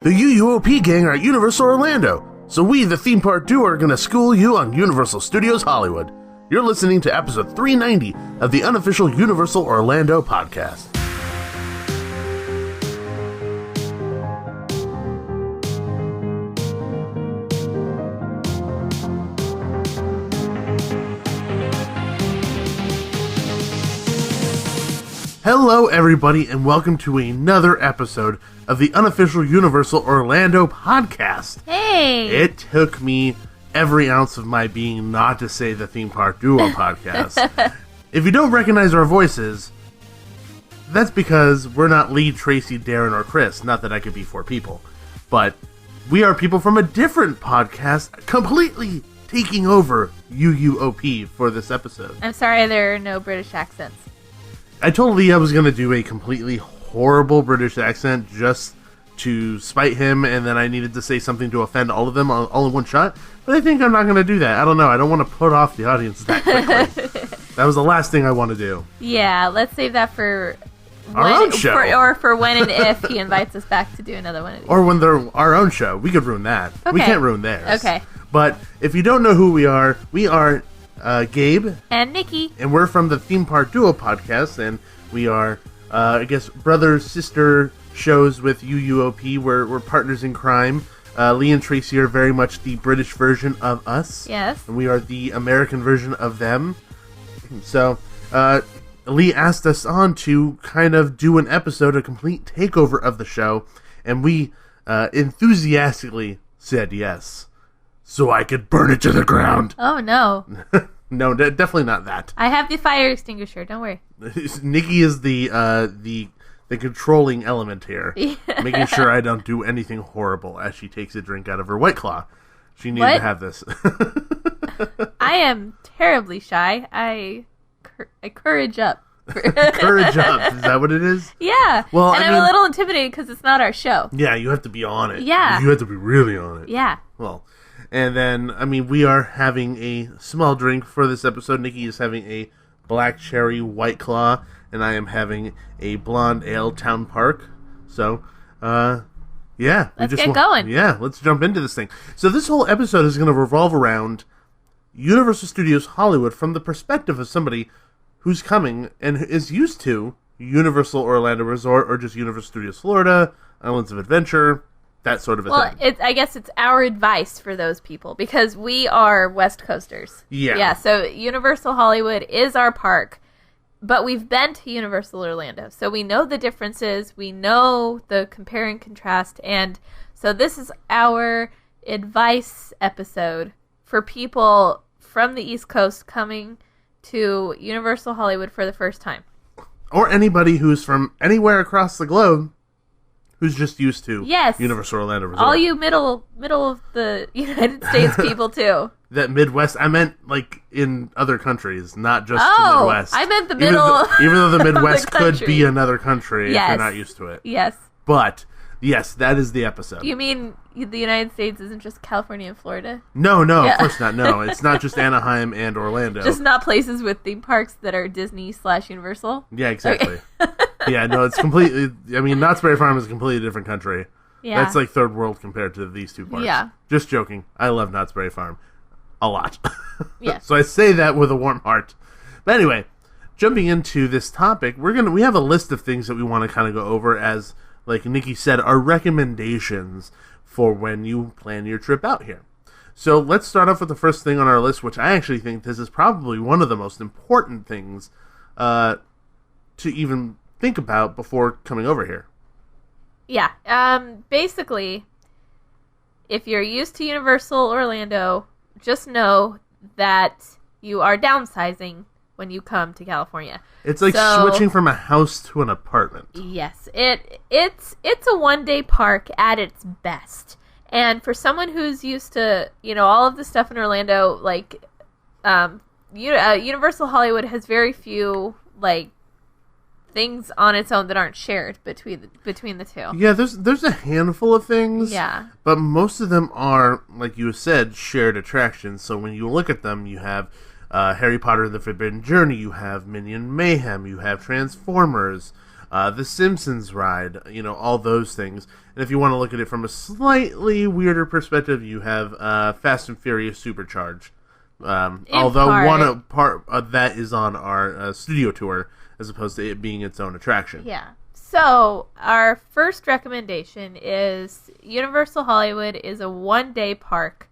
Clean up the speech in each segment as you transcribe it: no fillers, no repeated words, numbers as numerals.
The UUOP gang are at Universal Orlando, so we, the theme park duo, are going to school you on Universal Studios Hollywood. You're listening to episode 390 of the Unofficial Universal Orlando podcast. Hello, everybody, and welcome to another episode of the Unofficial Universal Orlando podcast. Hey! It took me every ounce of my being not to say the Theme Park Duo podcast. If you don't recognize our voices, that's because we're not Lee, Tracy, Darren, or Chris. Not that I could be four people. But we are people from a different podcast completely taking over UUOP for this episode. I'm sorry there are no British accents. I told Lee I was going to do a completely horrible British accent just to spite him, and then I needed to say something to offend all of them all in one shot. But I think I'm not going to do that. I don't know. I don't want to put off the audience that quickly. That was the last thing I want to do. Yeah, let's save that for our own show. For when and if he invites us back to do another one of these. Or when they're our own show. We could ruin that. Okay. We can't ruin theirs. Okay. But if you don't know who we are Gabe. And Nikki. And we're from the Theme Park Duo podcast, and we are, I guess, brother-sister shows with UUOP. We're partners in crime. Lee and Tracy are very much the British version of us. Yes. And we are the American version of them. So, Lee asked us on to kind of do an episode, a complete takeover of the show, and we enthusiastically said yes. So I could burn it to the ground. Oh, no. No, definitely not that. I have the fire extinguisher. Don't worry. Nikki is the controlling element here, making sure I don't do anything horrible as she takes a drink out of her White Claw. She needed to have this. I am terribly shy. I courage up. Courage up. Is that what it is? Yeah. Well, and I'm a little intimidated because it's not our show. Yeah, you have to be on it. Yeah. You have to be really on it. Yeah. Well, and then, we are having a small drink for this episode. Nikki is having a black cherry White Claw, and I am having a blonde ale Town Park. So, yeah. Let's get going. Yeah, let's jump into this thing. So this whole episode is going to revolve around Universal Studios Hollywood from the perspective of somebody who's coming and is used to Universal Orlando Resort or just Universal Studios Florida, Islands of Adventure, that sort of a thing. Well, I guess it's our advice for those people because we are West Coasters. Yeah. Yeah, so Universal Hollywood is our park, but we've been to Universal Orlando. So we know the differences, we know the compare and contrast, and so this is our advice episode for people from the East Coast coming to Universal Hollywood for the first time. Or anybody who's from anywhere across the globe who's just used to Universal Orlando Resort. All you middle of the United States people, too. That Midwest, I meant, like, in other countries, not just the Midwest. I meant the middle. Even though the Midwest could be another country if you're not used to it. Yes. But, yes, that is the episode. You mean the United States isn't just California and Florida? No, of course not. No, it's not just Anaheim and Orlando. Just not places with theme parks that are Disney/Universal? Yeah, exactly. Okay. Yeah, no, it's completely... Knott's Berry Farm is a completely different country. Yeah. That's like third world compared to these two parks. Yeah. Just joking. I love Knott's Berry Farm. A lot. Yeah. So I say that with a warm heart. But anyway, jumping into this topic, we have a list of things that we want to kind of go over as, like Nikki said, our recommendations for when you plan your trip out here. So let's start off with the first thing on our list, which I actually think this is probably one of the most important things to even think about before coming over here. Yeah. Basically, if you're used to Universal Orlando, just know that you are downsizing when you come to California. It's like switching from a house to an apartment. Yes. It's a one-day park at its best. And for someone who's used to, all of the stuff in Orlando, like Universal Hollywood has very few things on its own that aren't shared between the two. Yeah, there's a handful of things. Yeah. But most of them are, like you said, shared attractions. So when you look at them, you have Harry Potter and the Forbidden Journey, you have Minion Mayhem, you have Transformers, the Simpsons ride, all those things. And if you want to look at it from a slightly weirder perspective, you have Fast and Furious Supercharged. Although one part of that is on our studio tour, as opposed to it being its own attraction. Yeah. So, our first recommendation is Universal Hollywood is a one-day park.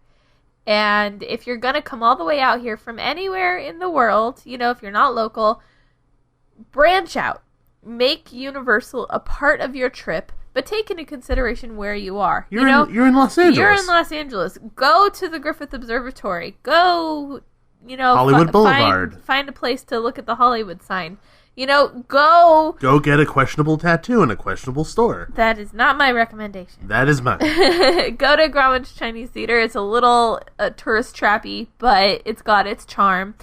And if you're going to come all the way out here from anywhere in the world, if you're not local, branch out. Make Universal a part of your trip, but take into consideration where you are. You're in Los Angeles. You're in Los Angeles. Go to the Griffith Observatory. Go, Hollywood Boulevard. Find a place to look at the Hollywood sign. Go get a questionable tattoo in a questionable store. That is not my recommendation. That is mine. Go to Grauman's Chinese Theater. It's a little tourist trappy, but it's got its charm.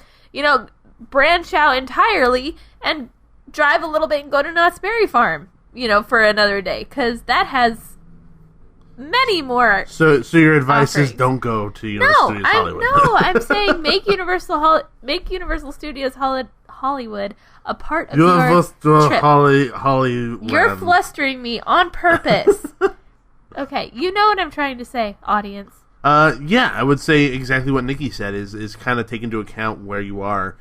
Branch out entirely and drive a little bit and go to Knott's Berry Farm, for another day, because that has many more. So your advice is don't go to Universal Studios Hollywood. No, I'm saying make Universal Studios Hollywood a part of your trip. Hollywood. You're flustering me on purpose. Okay, you know what I'm trying to say, audience. Yeah, I would say exactly what Nikki said is kind of take into account where you are.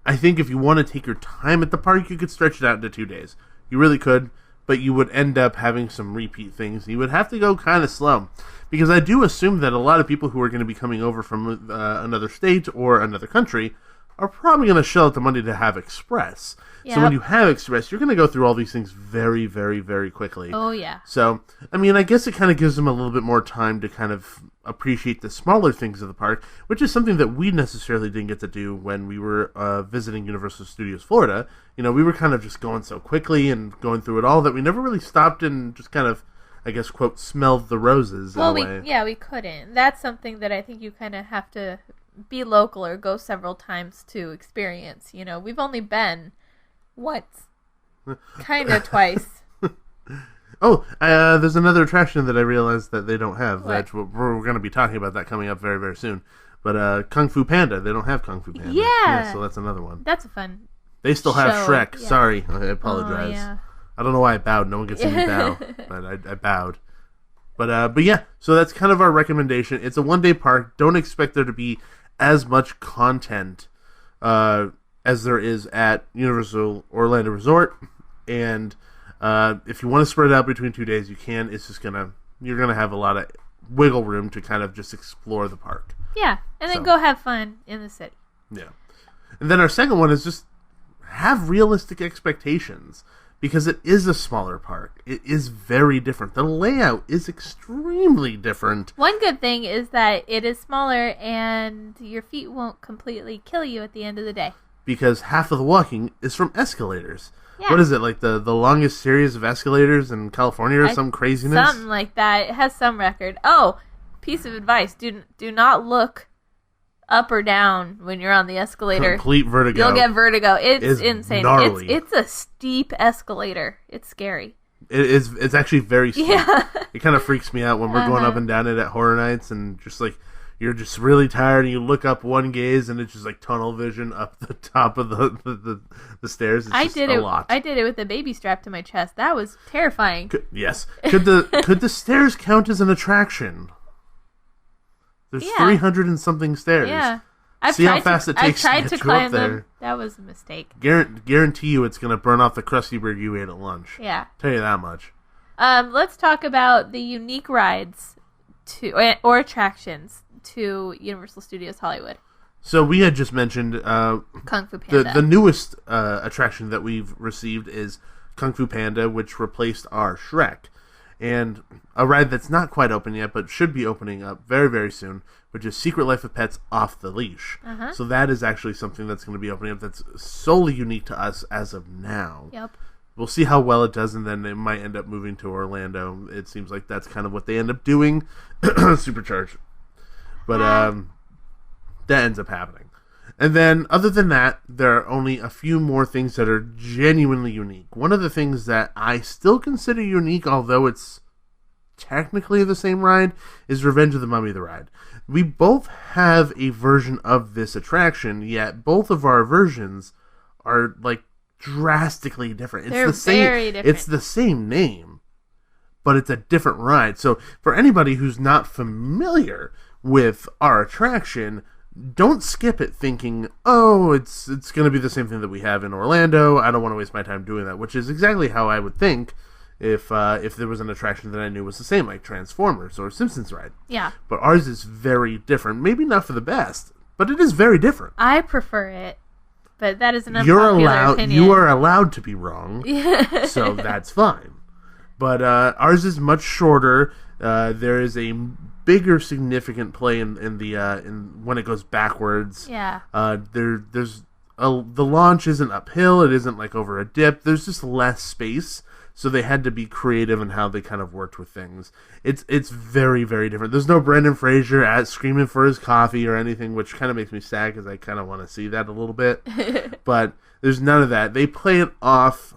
I think if you want to take your time at the park, you could stretch it out into 2 days. You really could, but you would end up having some repeat things. You would have to go kind of slow, because I do assume that a lot of people who are going to be coming over from another state or another country are probably going to shell out the money to have Express. Yep. So when you have Express, you're going to go through all these things very, very, very quickly. Oh, yeah. So, I guess it kind of gives them a little bit more time to kind of appreciate the smaller things of the park, which is something that we necessarily didn't get to do when we were visiting Universal Studios Florida. We were kind of just going so quickly and going through it all that we never really stopped and just kind of, I guess, quote, smelled the roses in a way. We couldn't. That's something that I think you kind of have to be local or go several times to experience. We've only been once, kind of twice. Oh, there's another attraction that I realized that they don't have. What? We're going to be talking about that coming up very, very soon. But Kung Fu Panda, they don't have Kung Fu Panda. Yeah. So that's another one. That's a fun They still have show. Shrek. Yeah. Sorry, I apologize. Oh, yeah. I don't know why I bowed. No one gets to me bow, but I bowed. But yeah, so that's kind of our recommendation. It's a one-day park. Don't expect there to be as much content as there is at Universal Orlando Resort, and if you want to spread it out between 2 days, you can. It's just you're gonna have a lot of wiggle room to kind of just explore the park. Yeah, and then go have fun in the city. Yeah, and then our second one is just have realistic expectations, because it is a smaller park. It is very different. The layout is extremely different. One good thing is that it is smaller and your feet won't completely kill you at the end of the day. Because half of the walking is from escalators. Yeah. What is it, like the longest series of escalators in California or some craziness? Something like that. It has some record. Oh, piece of advice. Do not look up or down when you're on the escalator. Complete vertigo. You'll get vertigo. It's insane. Gnarly. It's a steep escalator. It's scary. It's actually very steep. Yeah. It kind of freaks me out when we're going up and down it at Horror Nights, and just like you're just really tired and you look up one gaze and it's just like tunnel vision up the top of the stairs. It's a lot. I did it with a baby strapped to my chest. That was terrifying. Yes. Could the stairs count as an attraction? There's 300 and something stairs. Yeah. See how fast it takes to climb up there. them. That was a mistake. Guarantee you it's going to burn off the Krusty Burger you ate at lunch. Yeah. Tell you that much. Let's talk about the unique rides or attractions to Universal Studios Hollywood. So we had just mentioned Kung Fu Panda. The newest attraction that we've received is Kung Fu Panda, which replaced our Shrek. And a ride that's not quite open yet, but should be opening up very, very soon, which is Secret Life of Pets Off the Leash. Uh-huh. So that is actually something that's going to be opening up that's solely unique to us as of now. Yep. We'll see how well it does, and then it might end up moving to Orlando. It seems like that's kind of what they end up doing. Supercharged. But that ends up happening. And then, other than that, there are only a few more things that are genuinely unique. One of the things that I still consider unique, although it's technically the same ride, is Revenge of the Mummy the ride. We both have a version of this attraction, yet both of our versions are like drastically different. It's They're the same. very different. It's the same name, but it's a different ride. So for anybody who's not familiar with our attraction, don't skip it thinking, oh, it's going to be the same thing that we have in Orlando. I don't want to waste my time doing that, which is exactly how I would think if there was an attraction that I knew was the same, like Transformers or Simpsons Ride. Yeah. But ours is very different. Maybe not for the best, but it is very different. I prefer it, but that is an unpopular opinion. You are allowed to be wrong, so that's fine. But ours is much shorter. There is a bigger significant play in when it goes backwards. Yeah. The launch isn't uphill. It isn't like over a dip. There's just less space, so they had to be creative in how they kind of worked with things. It's very, very different. There's no Brendan Fraser screaming for his coffee or anything, which kind of makes me sad because I kind of want to see that a little bit. But there's none of that. They play it off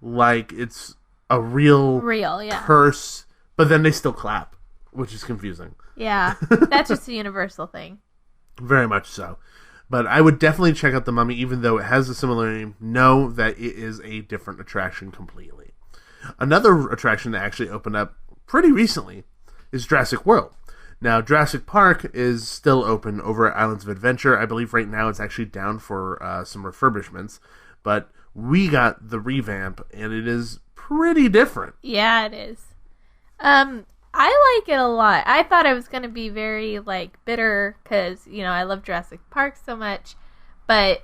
like it's a real curse, but then they still clap, which is confusing. Yeah, that's just a universal thing. Very much so. But I would definitely check out The Mummy, even though it has a similar name. Know that it is a different attraction completely. Another attraction that actually opened up pretty recently is Jurassic World. Now, Jurassic Park is still open over at Islands of Adventure. I believe right now it's actually down for some refurbishments. But we got the revamp, and it is pretty different. Yeah, it is. I like it a lot. I thought I was going to be very, bitter because, I love Jurassic Park so much. But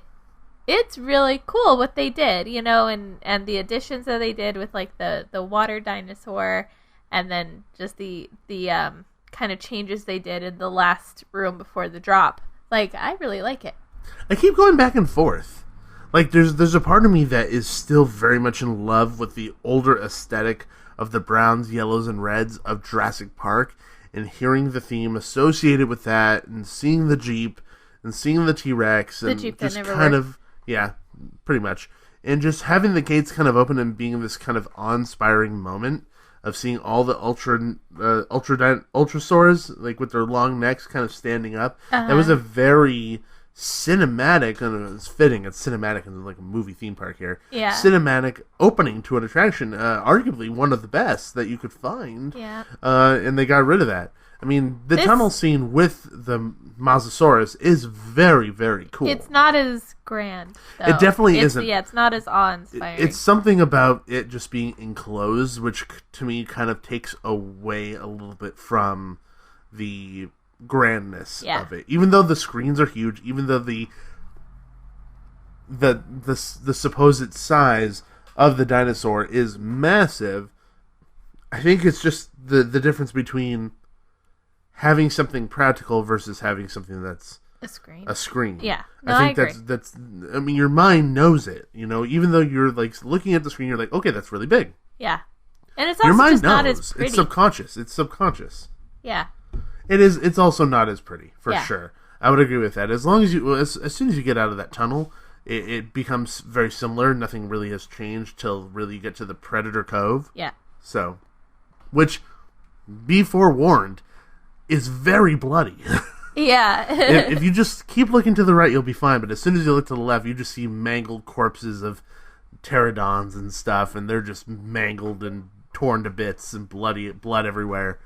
it's really cool what they did, and the additions that they did with, the water dinosaur and then just the kind of changes they did in the last room before the drop. I really like it. I keep going back and forth. There's a part of me that is still very much in love with the older aesthetic of the browns, yellows, and reds of Jurassic Park, and hearing the theme associated with that, and seeing the Jeep, and seeing the T-Rex, and Jeep just that never kind worked. of, yeah, pretty much, and just having the gates kind of open and being this kind of awe-inspiring moment of seeing all the Ultrasaurs, with their long necks kind of standing up. Uh-huh. That was a very cinematic, and it's fitting, it's cinematic in a movie theme park here. Yeah. Cinematic opening to an attraction, arguably one of the best that you could find. Yeah. And they got rid of that. I mean, the tunnel scene with the Mosasaurus is very, very cool. It's not as grand, though. It definitely isn't. Yeah, it's not as awe-inspiring. It's something about it just being enclosed, which to me kind of takes away a little bit from the grandness of it. Even though the screens are huge, even though the supposed size of the dinosaur is massive, I think it's just the difference between having something practical versus having something that's a screen. Yeah. No, I think that's I mean, your mind knows it, even though you're looking at the screen, you're like, okay, that's really big. Yeah. And it's also your mind just knows. not as pretty. It's subconscious. Yeah. It's also not as pretty, for sure. I would agree with that. As long as as soon as you get out of that tunnel, it becomes very similar. Nothing really has changed till really you get to the Predator Cove. Yeah. So, which, be forewarned, is very bloody. Yeah. if you just keep looking to the right, you'll be fine. But as soon as you look to the left, you just see mangled corpses of pterodons and stuff, and they're just mangled and torn to bits and blood everywhere.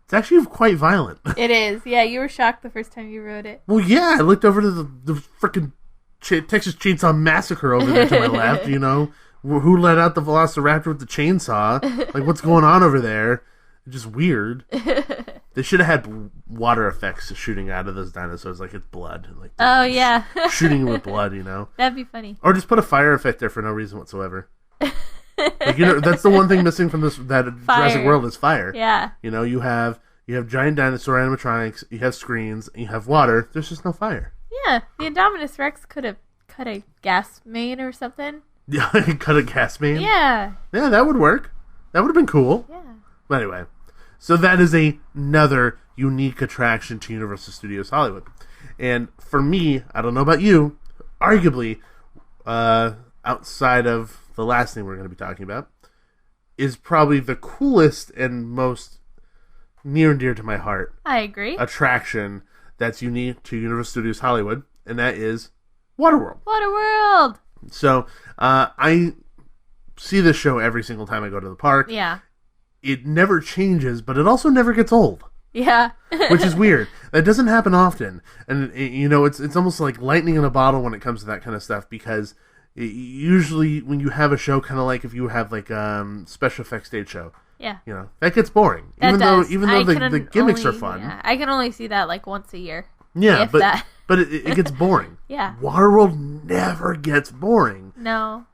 It's actually quite violent. It is. Yeah, you were shocked the first time you wrote it. Well, yeah, I looked over to the freaking Texas Chainsaw Massacre over there to my left, Who let out the Velociraptor with the chainsaw? What's going on over there? It's just weird. They should have had water effects shooting out of those dinosaurs, it's blood. Oh, yeah. Shooting with blood, That'd be funny. Or just put a fire effect there for no reason whatsoever. That's the one thing missing from that Jurassic World is fire. Yeah. You have giant dinosaur animatronics, you have screens, and you have water. There's just no fire. Yeah, the Indominus Rex could have cut a gas main or something. Yeah, cut a gas main? Yeah. Yeah, that would work. That would have been cool. Yeah. But anyway, so that is another unique attraction to Universal Studios Hollywood. And for me, I don't know about you, arguably, outside of the last thing we're going to be talking about, is probably the coolest and most near and dear to my heart. I agree. Attraction that's unique to Universal Studios Hollywood, and that is Waterworld. Waterworld! So I see this show every single time I go to the park. Yeah. It never changes, but it also never gets old. Yeah. Which is weird. That doesn't happen often. And, it's almost like lightning in a bottle when it comes to that kind of stuff, because usually when you have a show, kind of like if you have like special effects stage show, yeah, that gets boring. Even though the gimmicks are fun. Yeah, I can only see that like once a year. Yeah, but it gets boring. Yeah. Waterworld never gets boring. No.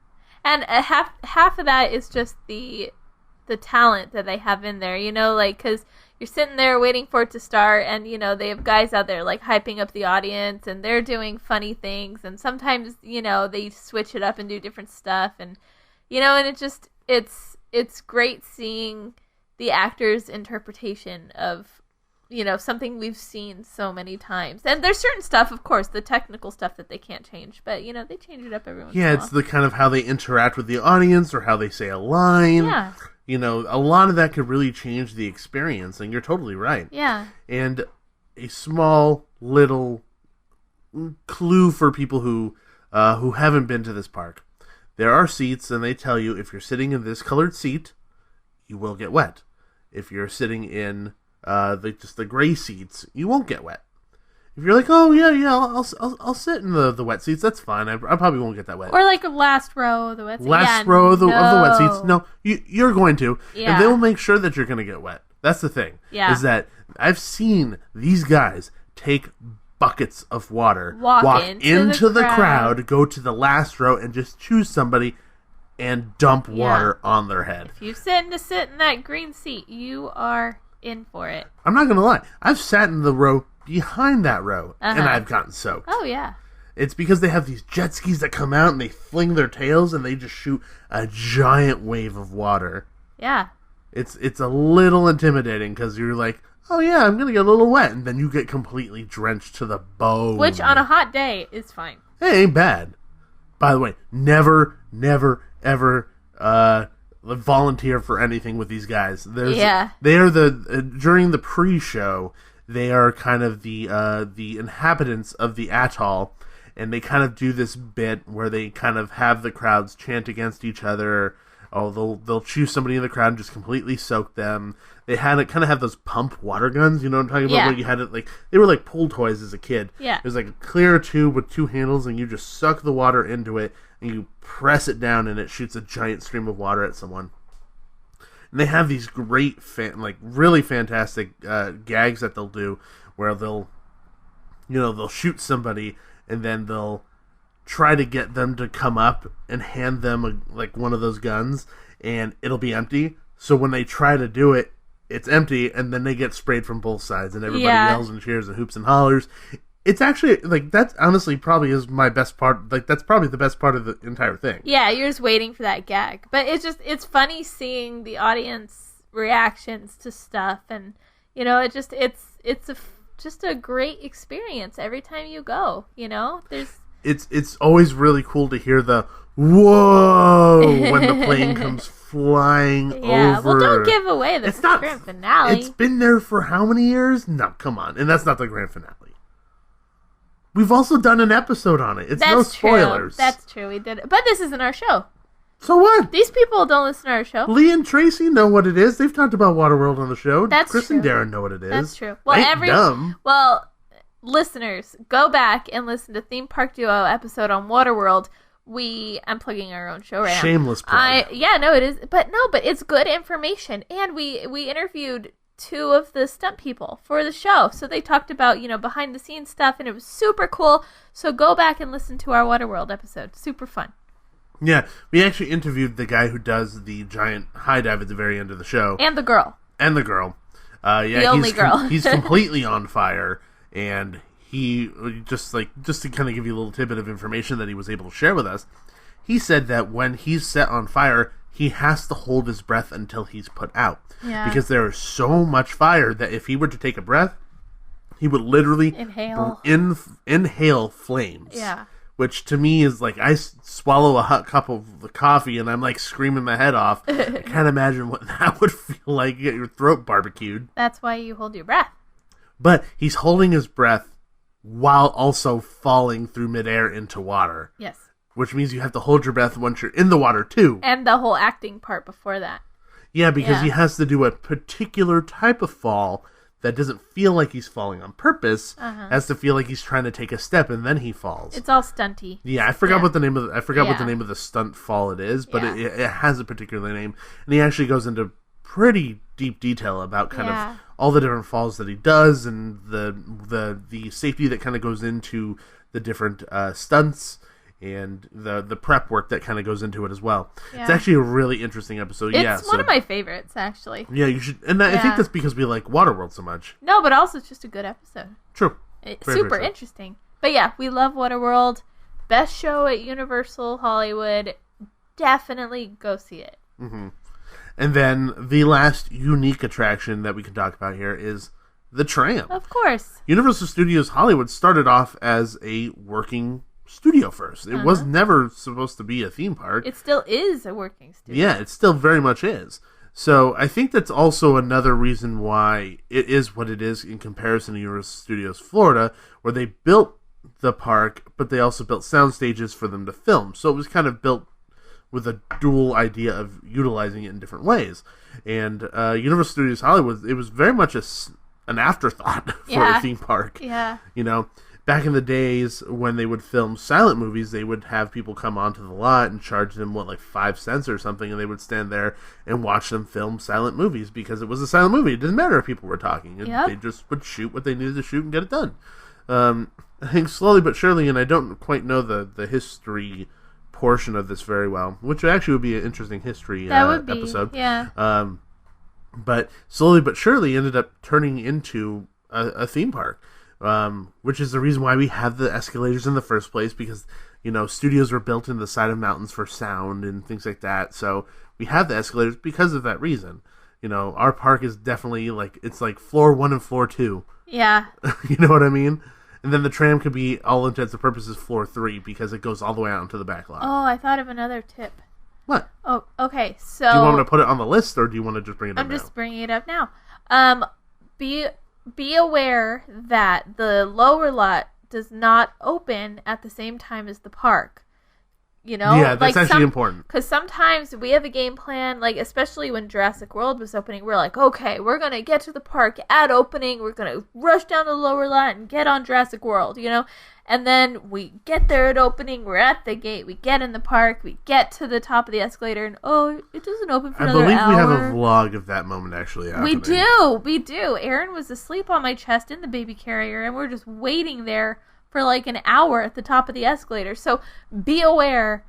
And half of that is just the talent that they have in there, because you're sitting there waiting for it to start, and they have guys out there like hyping up the audience, and they're doing funny things, and sometimes they switch it up and do different stuff, and and it's great seeing the actors' interpretation of something we've seen so many times. And there's certain stuff, of course, the technical stuff that they can't change, but they change it up every once in a while. Yeah, it's the kind of how they interact with the audience or how they say a line. Yeah. A lot of that could really change the experience, and you're totally right. Yeah. And a small little clue for people who haven't been to this park. There are seats, and they tell you if you're sitting in this colored seat, you will get wet. If you're sitting in the gray seats, you won't get wet. If you're like, oh yeah, I'll sit in the wet seats, that's fine. I probably won't get that wet. Or like a last row of the wet seats. Last row of the wet seats. No, you're going to, yeah. And they will make sure that you're going to get wet. That's the thing. Yeah. Is that I've seen these guys take buckets of water, walk into the crowd, go to the last row, and just choose somebody and dump water on their head. If you sit in that green seat, you are in for it. I'm not going to lie. I've sat in the row behind that row, and I've gotten soaked. Oh, yeah. It's because they have these jet skis that come out, and they fling their tails, and they just shoot a giant wave of water. Yeah. It's a little intimidating, because you're like, oh yeah, I'm going to get a little wet, and then you get completely drenched to the bone. Which, on a hot day, is fine. Hey, ain't bad. By the way, never, ever volunteer for anything with these guys. They are during the pre-show, they are kind of the inhabitants of the atoll, and they kind of do this bit where they kind of have the crowds chant against each other. Oh, they'll choose somebody in the crowd and just completely soak them. They kind of have those pump water guns, you know what I'm talking about? Yeah. Where you had it they were like pool toys as a kid. Yeah. It was like a clear tube with two handles, and you just suck the water into it, and you press it down, and it shoots a giant stream of water at someone. And they have these great, really fantastic gags that they'll do, where they'll shoot somebody, and then they'll try to get them to come up and hand them one of those guns, and it'll be empty. So when they try to do it, it's empty, and then they get sprayed from both sides, and everybody yells and cheers and hoops and hollers. It's actually, that's honestly probably is my best part. That's probably the best part of the entire thing. Yeah, you're just waiting for that gag. But it's funny seeing the audience reactions to stuff, and, it's just a great experience every time you go, It's always really cool to hear the whoa when the plane comes flying over. Yeah, well, don't give away the grand finale. It's been there for how many years? No, come on. And that's not the grand finale. We've also done an episode on it. It's no spoilers. That's true. We did it. But this isn't our show. So what? These people don't listen to our show. Lee and Tracy know what it is. They've talked about Waterworld on the show. That's Chris true. and Darren know what it is. That's true. Well, dumb. Well, listeners, go back and listen to Theme Park Duo episode on Waterworld. I'm plugging our own show right now. Shameless plug. No, it is. But it's good information. And we interviewed two of the stunt people for the show. So they talked about, behind the scenes stuff, and it was super cool. So go back and listen to our Waterworld episode. Super fun. Yeah, we actually interviewed the guy who does the giant high dive at the very end of the show. And the girl. The only girl. He's completely on fire, and he just to kind of give you a little tidbit of information that he was able to share with us. He said that when he's set on fire, he has to hold his breath until he's put out. Yeah. Because there is so much fire that if he were to take a breath, he would literally inhale flames. Yeah. Which to me is I swallow a hot cup of the coffee and I'm screaming my head off. I can't imagine what that would feel like. You get your throat barbecued. That's why you hold your breath. But he's holding his breath while also falling through midair into water. Yes. which means you have to hold your breath once you're in the water, too. And the whole acting part before that. Yeah, because he has to do a particular type of fall that doesn't feel like he's falling on purpose. Has to feel like he's trying to take a step, and then he falls. It's all stunty. Yeah, I forgot what the name of what the name of the stunt fall it is, but it has a particular name, and he actually goes into pretty deep detail about kind of all the different falls that he does, and the safety that kind of goes into the different stunts. And the prep work that kind of goes into it as well. Yeah. It's actually a really interesting episode. It's one of my favorites, actually. Yeah, you should. And I think that's because we like Waterworld so much. No, but also it's just a good episode. True. Super interesting. But yeah, we love Waterworld. Best show at Universal Hollywood. Definitely go see it. Mm-hmm. And then the last unique attraction that we can talk about here is the tram. Of course. Universal Studios Hollywood started off as a working studio first. It was never supposed to be a theme park. It still is a working studio. Yeah, it still very much is. So I think that's also another reason why it is what it is in comparison to Universal Studios Florida, where they built the park, but they also built sound stages for them to film. So it was kind of built with a dual idea of utilizing it in different ways. And Universal Studios Hollywood, it was very much an afterthought for a theme park. Yeah. You know, back in the days when they would film silent movies, they would have people come onto the lot and charge them, like 5 cents or something, and they would stand there and watch them film silent movies because it was a silent movie. It didn't matter if people were talking. They just would shoot what they needed to shoot and get it done. I think slowly but surely, and I don't quite know the history portion of this very well, which actually would be an interesting history episode. Yeah. But slowly but surely ended up turning into a theme park. Which is the reason why we have the escalators in the first place, because, you know, studios were built in the side of mountains for sound and things like that. So we have the escalators because of that reason. You know, our park is definitely it's like floor 1 and floor 2. Yeah. You know what I mean? And then the tram could be, all intents and purposes, floor 3 because it goes all the way out into the back lot. Oh, I thought of another tip. What? Oh, okay. So do you want me to put it on the list, or do you want to just bring it up now? I'm just bringing it up now. Be aware that the lower lot does not open at the same time as the park. You know? Yeah, that's actually important. Because sometimes we have a game plan, especially when Jurassic World was opening, we're like, okay, we're going to get to the park at opening, we're going to rush down to the lower lot and get on Jurassic World, you know? And then we get there at opening, we're at the gate, we get in the park, we get to the top of the escalator, and it doesn't open for another hour. I believe we have a vlog of that moment actually happening. We do. Aaron was asleep on my chest in the baby carrier, and we're just waiting there for an hour at the top of the escalator. So be aware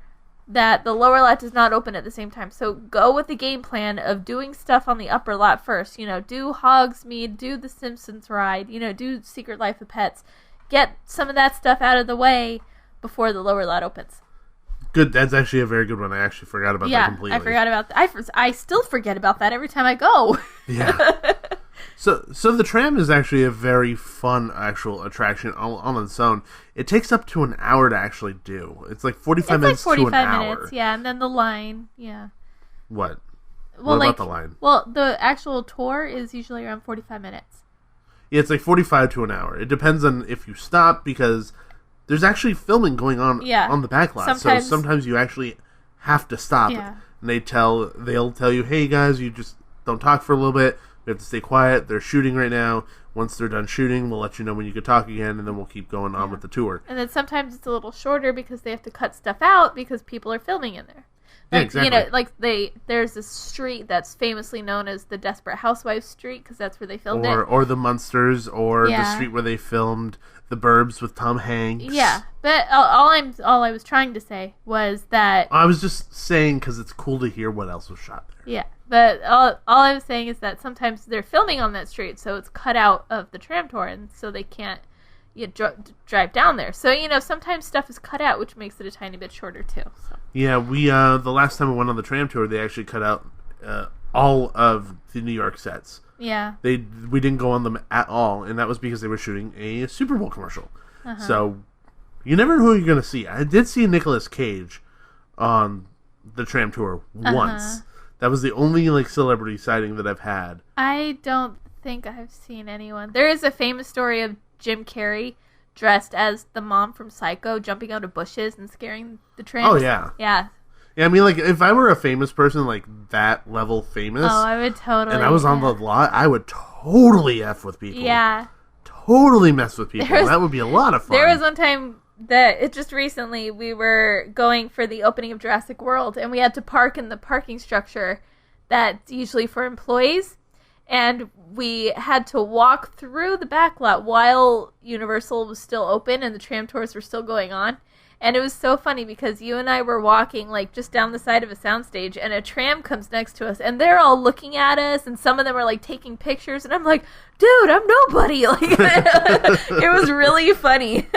that the lower lot does not open at the same time. So go with the game plan of doing stuff on the upper lot first. You know, do Hogsmeade, do the Simpsons ride, you know, do Secret Life of Pets. Get some of that stuff out of the way before the lower lot opens. Good. That's actually a very good one. I actually forgot about that completely. Yeah, I forgot about that. I still forget about that every time I go. Yeah. So the tram is actually a very fun actual attraction on its own. It takes up to an hour to actually do. It's like 45 minutes to an hour. Yeah, and then the line, yeah. What? What about the line? Well, the actual tour is usually around 45 minutes. Yeah, it's like 45 to an hour. It depends on if you stop, because there's actually filming going on on the back lot. So sometimes you actually have to stop. Yeah. And they'll tell you, hey guys, you just don't talk for a little bit. We have to stay quiet. They're shooting right now. Once they're done shooting, we'll let you know when you can talk again, and then we'll keep going on with the tour. And then sometimes it's a little shorter because they have to cut stuff out because people are filming in there. Yeah, exactly. You know, there's this street that's famously known as the Desperate Housewives Street because that's where they filmed it. Or the Munsters, or the street where they filmed The Burbs with Tom Hanks. Yeah, but all I was trying to say was that I was just saying because it's cool to hear what else was shot there. Yeah, but all I was saying is that sometimes they're filming on that street, so it's cut out of the tram tour, and so they can't drive down there. So, you know, sometimes stuff is cut out, which makes it a tiny bit shorter too. So. Yeah, we the last time we went on the tram tour, they actually cut out all of the New York sets. Yeah. We didn't go on them at all, and that was because they were shooting a Super Bowl commercial. Uh-huh. So you never know who you're going to see. I did see Nicolas Cage on the tram tour once. That was the only celebrity sighting that I've had. I don't think I've seen anyone. There is a famous story of Jim Carrey dressed as the mom from Psycho, jumping out of bushes and scaring the trams. Oh, yeah. Yeah. Yeah, I mean, like, if I were a famous person, like, that level famous... Oh, I would totally... And I was on the lot, I would totally F with people. Yeah. Totally mess with people. That would be a lot of fun. There was one time that, just recently, we were going for the opening of Jurassic World, and we had to park in the parking structure that's usually for employees. And we had to walk through the back lot while Universal was still open and the tram tours were still going on. And it was so funny because you and I were walking like just down the side of a soundstage and a tram comes next to us and they're all looking at us and some of them are like taking pictures and I'm like, dude, I'm nobody. Like it was really funny.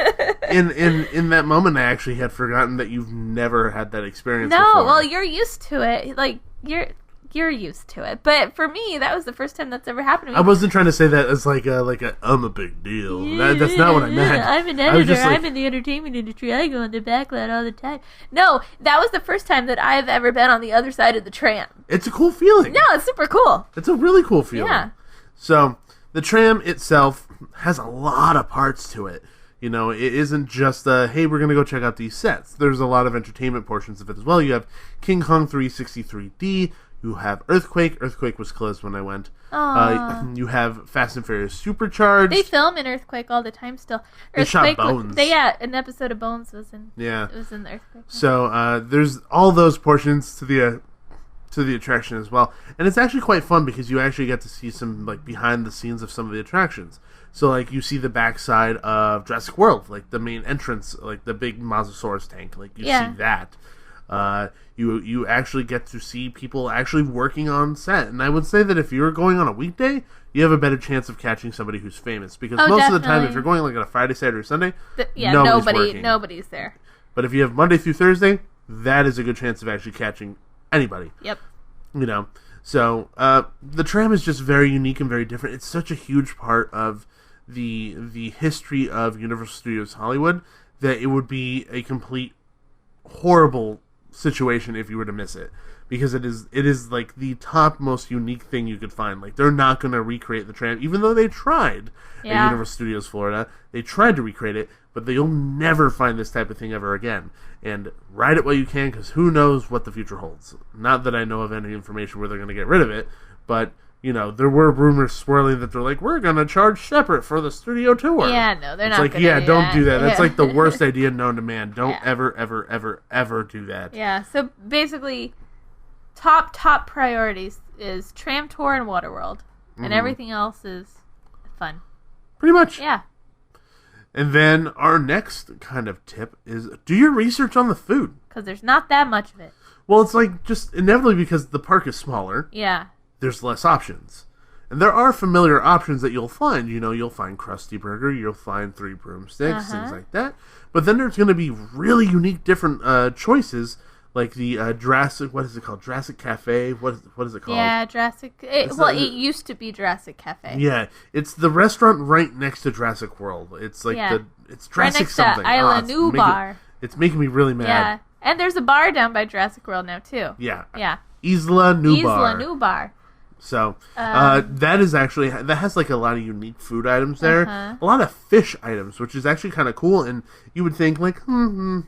in that moment, I actually had forgotten that you've never had that experience No, before. well, you're used to it. Like you're used to it. But for me, that was the first time that's ever happened to me. I wasn't trying to say that as like I'm a big deal. That's not what I meant. I'm an editor. I'm in the entertainment industry. I go in the backlot all the time. No, that was the first time that I've ever been on the other side of the tram. It's a cool feeling. No, it's super cool. It's a really cool feeling. Yeah. So the tram itself has a lot of parts to it. You know, it isn't just hey, we're going to go check out these sets. There's a lot of entertainment portions of it as well. You have King Kong 363D. You have Earthquake. Earthquake was closed when I went. You have Fast and Furious Supercharged. They film in Earthquake all the time still. They shot Bones. An episode of Bones was in. Yeah. It was in the Earthquake. So there's all those portions to the attraction as well, and it's actually quite fun because you actually get to see some like behind the scenes of some of the attractions. So like you see the backside of Jurassic World, like the main entrance, like the big Mosasaurus tank, like you see that. You actually get to see people actually working on set, and I would say that if you're going on a weekday, you have a better chance of catching somebody who's famous because most of the time, if you're going like on a Friday, Saturday, or Sunday, nobody's there. But if you have Monday through Thursday, that is a good chance of actually catching anybody. Yep. You know, so the tram is just very unique and very different. It's such a huge part of the history of Universal Studios Hollywood that it would be a complete horrible situation if you were to miss it, because it is like the top most unique thing you could find. Like they're not going to recreate the tram, even though they tried at Universal Studios Florida. They tried to recreate it, but you'll never find this type of thing ever again. And ride it while you can, because who knows what the future holds. Not that I know of any information where they're going to get rid of it, but you know, there were rumors swirling that they're like, we're going to charge separate for the studio tour. Yeah, no, they're not going to do that. Don't do that. That's like the worst idea known to man. Don't ever, ever, ever, ever do that. Yeah, so basically, top priorities is tram tour and Waterworld. And everything else is fun. Pretty much. Yeah. And then our next kind of tip is do your research on the food. Because there's not that much of it. Well, it's like just inevitably because the park is smaller. Yeah. There's less options. And there are familiar options that you'll find. You know, you'll find Krusty Burger, you'll find 3 Broomsticks, things like that. But then there's going to be really unique different choices, like the Jurassic, what is it called? Jurassic Cafe? What is it called? Yeah, Jurassic... It used to be Jurassic Cafe. Yeah, it's the restaurant right next to Jurassic World. It's like it's Jurassic right next something. To Isla Nublar. It's making me really mad. Yeah, and there's a bar down by Jurassic World now, too. Yeah. Yeah. Isla Nublar. Isla Nublar. So, that is actually, that has like a lot of unique food items there. A lot of fish items, which is actually kind of cool. And you would think like,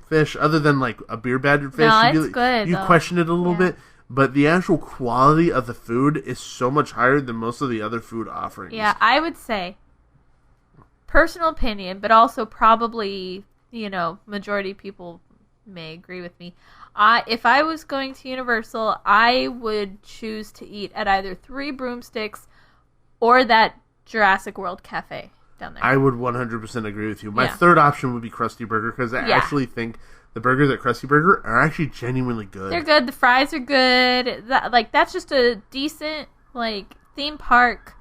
fish, other than like a beer battered fish. No, it's good. You question it a little bit. But the actual quality of the food is so much higher than most of the other food offerings. Yeah, I would say, personal opinion, but also probably, majority of people may agree with me. If I was going to Universal, I would choose to eat at either 3 Broomsticks or that Jurassic World Cafe down there. I would 100% agree with you. My third option would be Krusty Burger, because I actually think the burgers at Krusty Burger are actually genuinely good. They're good. The fries are good. That's just a decent, theme park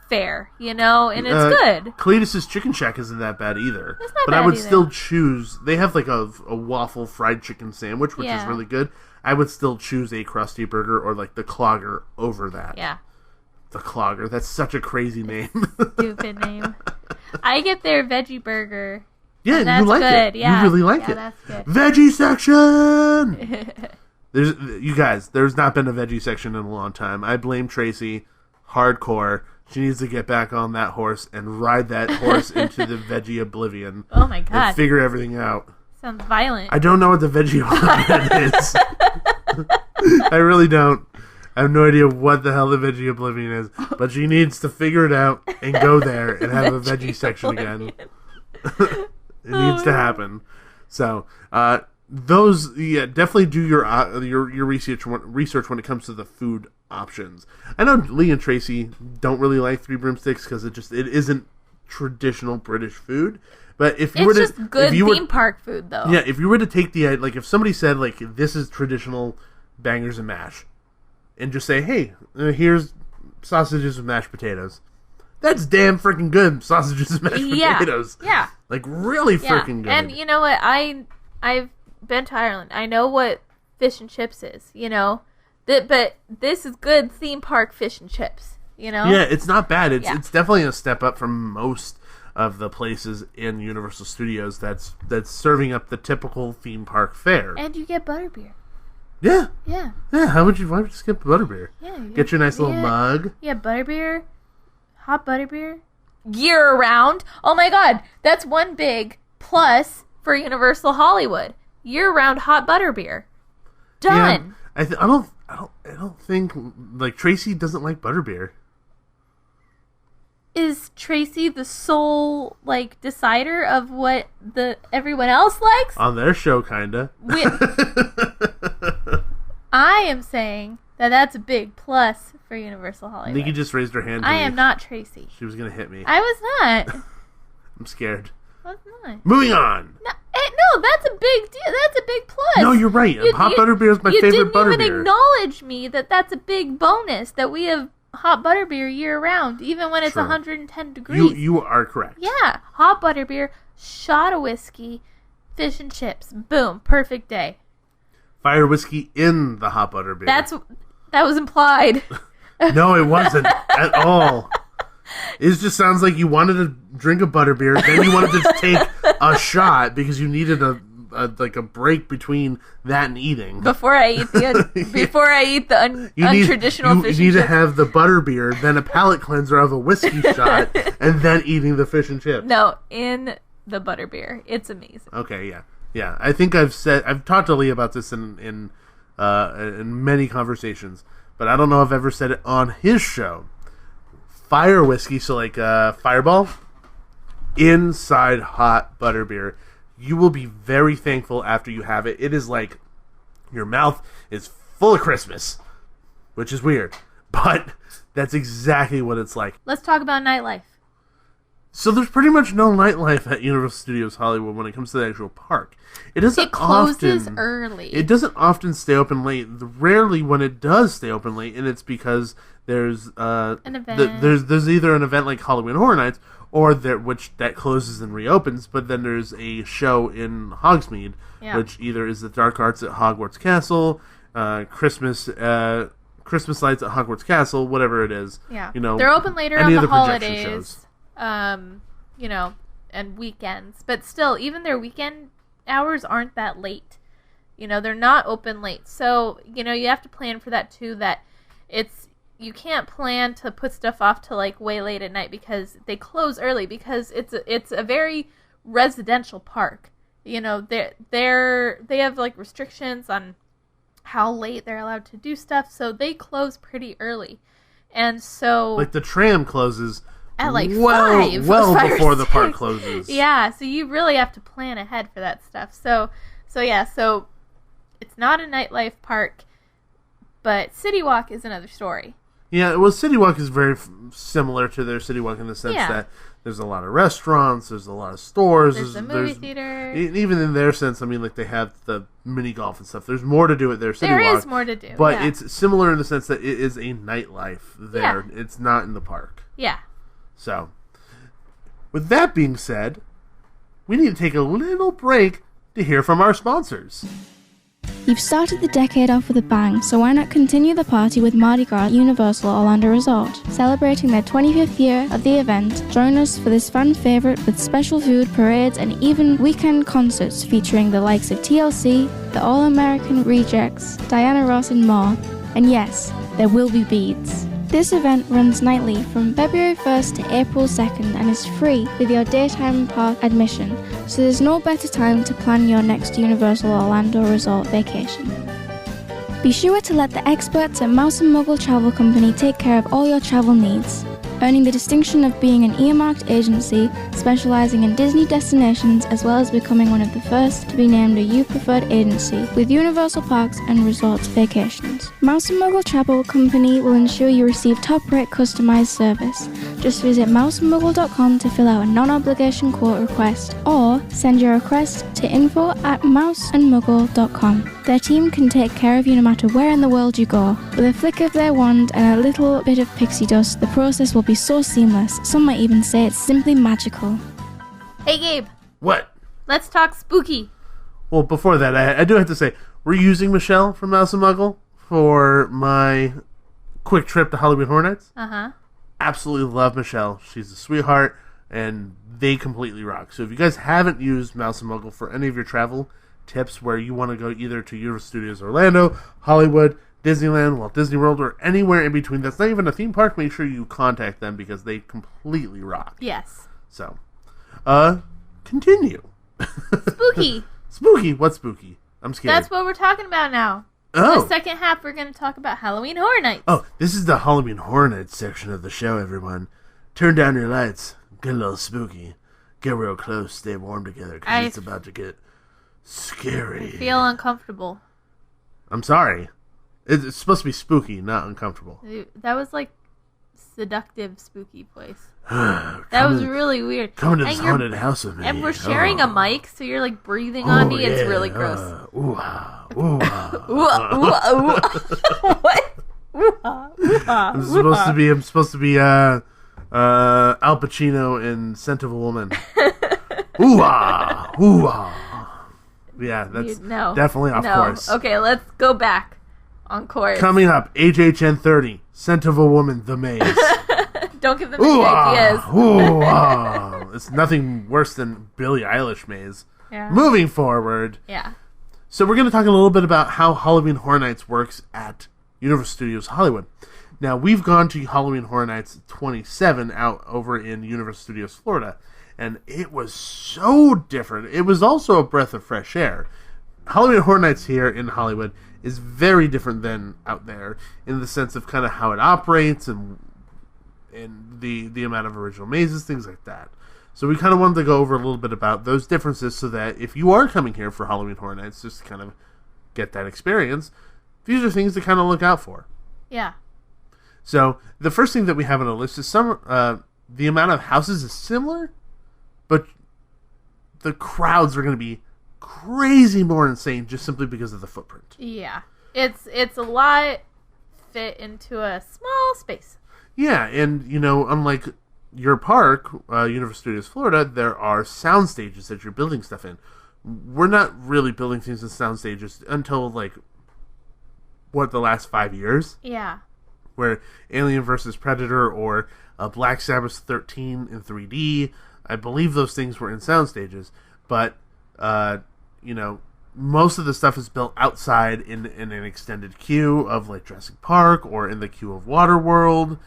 fare, and it's good. Cletus's Chicken Shack isn't that bad either. It's not but bad I would either. Still choose. They have like a waffle fried chicken sandwich, which is really good. I would still choose a Krusty Burger or like the Clogger over that. Yeah. The Clogger. That's such a crazy name. Stupid name. I get their veggie burger. Yeah, and you like good. it. Yeah. You really like it. That's good. Veggie section. There's not been a veggie section in a long time. I blame Tracy. Hardcore. She needs to get back on that horse and ride that horse into the veggie oblivion. Oh my god. And figure everything out. Sounds violent. I don't know what the veggie oblivion is. I really don't. I have no idea what the hell the veggie oblivion is. But she needs to figure it out and go there and have a veggie section again. It needs to happen. So, definitely do your research when it comes to the food options. I know Lee and Tracy don't really like Three Broomsticks because it isn't traditional British food. But if you were to, just good theme park food, though. Yeah, if you were to take if somebody said this is traditional bangers and mash, and just say, hey, here's sausages with mashed potatoes. That's damn freaking good, sausages and mashed potatoes. Yeah. Really freaking good. And you know what? I've been to Ireland. I know what fish and chips is, but this is good theme park fish and chips, Yeah, it's not bad. It's definitely a step up from most of the places in Universal Studios that's serving up the typical theme park fare. And you get butterbeer. Yeah. Yeah. Yeah, why would you skip butterbeer? Yeah. Get your nice little mug. Yeah, butterbeer. Hot butterbeer. Year round. Oh my god, that's one big plus for Universal Hollywood. Year round hot butterbeer. Done. Yeah, I don't think Tracy doesn't like butterbeer. Is Tracy the sole decider of what everyone else likes? On their show, kinda. I am saying that's a big plus for Universal Hollywood. Nikki just raised her hand. I am not Tracy. She was gonna hit me. I was not. I'm scared. I was not. Moving on. No, that's a big deal. That's a big plus. No, you're right. Hot butterbeer is my favorite butterbeer. You didn't even acknowledge me that's a big bonus that we have hot butterbeer year round, even when it's 110 degrees. You are correct. Yeah, hot butterbeer, shot of whiskey, fish and chips. Boom, perfect day. Fire whiskey in the hot butterbeer. That was implied. No, it wasn't at all. It just sounds like you wanted to drink a butterbeer, then you wanted to take a shot because you needed a break between that and eating. Before I eat the untraditional fish and chips. You need to have the butterbeer, then a palate cleanser of a whiskey shot, and then eating the fish and chips. No, in the butterbeer. It's amazing. Okay, yeah. Yeah, I think I've talked to Lee about this in many conversations, but I don't know if I've ever said it on his show. Fire whiskey, so Fireball, inside hot butterbeer. You will be very thankful after you have it. It is like your mouth is full of Christmas, which is weird, but that's exactly what it's like. Let's talk about nightlife. So there's pretty much no nightlife at Universal Studios Hollywood when it comes to the actual park. It closes early. It doesn't often stay open late. Rarely when it does stay open late, and it's because there's an event. There's either an event like Halloween Horror Nights, or which closes and reopens. But then there's a show in Hogsmeade, which either is the Dark Arts at Hogwarts Castle, Christmas lights at Hogwarts Castle, whatever it is. Yeah, they're open later on the holidays. And weekends. But still, even their weekend hours aren't that late. They're not open late. So, you have to plan for that too, that you can't plan to put stuff off to way late at night because they close early because it's a very residential park. They have restrictions on how late they're allowed to do stuff, so they close pretty early. And so the tram closes at 5. Well before the park closes. Yeah, so you really have to plan ahead for that stuff. So it's not a nightlife park, but City Walk is another story. Yeah, well, City Walk is very similar to their City Walk in the sense that there's a lot of restaurants, there's a lot of stores. There's a movie theater. Even in their sense, they have the mini golf and stuff. There's more to do at their City Walk. There is more to do, but it's similar in the sense that it is a nightlife there. Yeah. It's not in the park. Yeah. So, with that being said, we need to take a little break to hear from our sponsors. You've started the decade off with a bang, so why not continue the party with Mardi Gras at Universal Orlando Resort? Celebrating their 25th year of the event, join us for this fan favourite with special food, parades, and even weekend concerts featuring the likes of TLC, the All-American Rejects, Diana Ross, and more. And yes, there will be beads. This event runs nightly from February 1st to April 2nd and is free with your daytime park admission, so there's no better time to plan your next Universal Orlando Resort vacation. Be sure to let the experts at Mouse and Muggle Travel Company take care of all your travel needs. Earning the distinction of being an earmarked agency specializing in Disney destinations, as well as becoming one of the first to be named a U Preferred agency with Universal Parks and Resorts vacations. Mouse and Muggle Travel Company will ensure you receive top-rate customized service. Just visit mouseandmuggle.com to fill out a non-obligation quote request, or send your request to info@mouseandmuggle.com. Their team can take care of you no matter where in the world you go. With a flick of their wand and a little bit of pixie dust, the process will be so seamless. Some might even say it's simply magical. Hey, Gabe. What? Let's talk spooky. Well, before that, I do have to say, we're using Michelle from Mouse and Muggle for my quick trip to Halloween Horror Nights. Uh-huh. Absolutely love Michelle. She's a sweetheart, and they completely rock. So if you guys haven't used Mouse and Muggle for any of your travel tips where you want to go either to Universal Studios Orlando, Hollywood, Disneyland, Walt Disney World, or anywhere in between that's not even a theme park, make sure you contact them because they completely rock. Yes. So, continue. Spooky. Spooky? What's spooky? I'm scared. That's what we're talking about now. Oh. In the second half, we're going to talk about Halloween Horror Nights. Oh, this is the Halloween Horror Nights section of the show, everyone. Turn down your lights. Get a little spooky. Get real close. Stay warm together because it's about to get scary. I feel uncomfortable. I'm sorry. It's supposed to be spooky, not uncomfortable. That was like seductive, spooky place. That was really weird. Come to this haunted house with me. And we're sharing a mic, so you're like breathing on me. Yeah. It's really gross. What? I'm supposed to be Al Pacino in Scent of a Woman. Yeah, that's definitely off course. Okay, let's go back on course. Coming up, HHN 30, Scent of a Woman, The Maze. Don't give them any ideas. It's nothing worse than Billie Eilish Maze. Yeah. Moving forward. Yeah. So we're going to talk a little bit about how Halloween Horror Nights works at Universal Studios Hollywood. Now, we've gone to Halloween Horror Nights 27 out over in Universal Studios Florida, and it was so different. It was also a breath of fresh air. Halloween Horror Nights here in Hollywood is very different than out there in the sense of kind of how it operates and the amount of original mazes, things like that. So we kind of wanted to go over a little bit about those differences so that if you are coming here for Halloween Horror Nights, just to kind of get that experience, these are things to kind of look out for. Yeah. So the first thing that we have on the list is the amount of houses is similar, but the crowds are going to be crazy more insane just simply because of the footprint. Yeah. It's a lot fit into a small space. Yeah, and, unlike your park, Universal Studios Florida, there are sound stages that you're building stuff in. We're not really building things in sound stages until, the last 5 years? Yeah. Where Alien vs. Predator or Black Sabbath 13 in 3D, I believe those things were in sound stages, but, most of the stuff is built outside in an extended queue of, Jurassic Park or in the queue of Waterworld,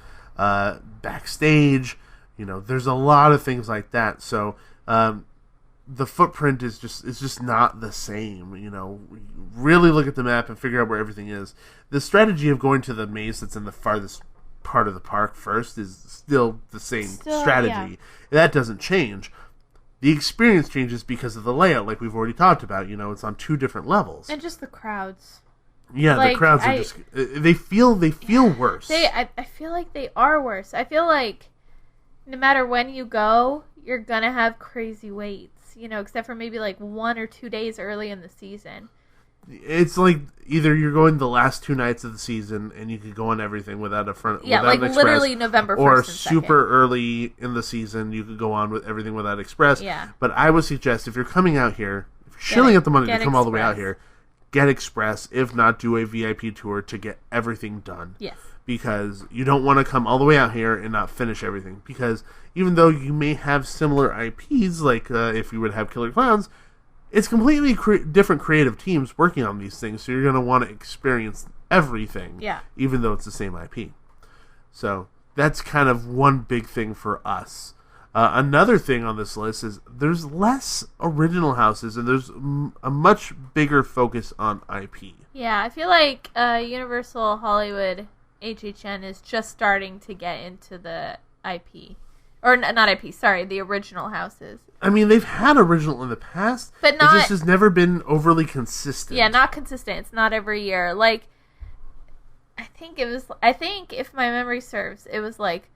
backstage, there's a lot of things like that. So the footprint is just not the same. Really look at the map and figure out where everything is. The strategy of going to the maze that's in the farthest part of the park first is still the same strategy. Yeah. That doesn't change. The experience changes because of the layout, like we've already talked about. It's on 2 different levels. And just the crowds. Yeah, the crowds are just... They feel worse. I feel like they are worse. I feel like no matter when you go, you're going to have crazy waits, except for maybe 1 or 2 days early in the season. It's like either you're going the last 2 nights of the season and you could go on everything without a front... Yeah, without an express, literally November 1st or super early in the season, you could go on with everything without express. Yeah. But I would suggest if you're coming out here, if you're shilling at the money to come all the way out here, get express, if not do a VIP tour to get everything done. Yes. Because you don't want to come all the way out here and not finish everything. Because even though you may have similar IPs, if you would have Killer Clowns, it's completely different creative teams working on these things, so you're going to want to experience everything, even though it's the same IP. So that's kind of one big thing for us. Another thing on this list is there's less original houses and there's a much bigger focus on IP. Yeah, I feel like Universal Hollywood HHN is just starting to get into the IP. Or not IP, sorry, the original houses. I mean, they've had original in the past, but not, it just has never been overly consistent. Yeah, not consistent. It's not every year. Like, I think if my memory serves, it was like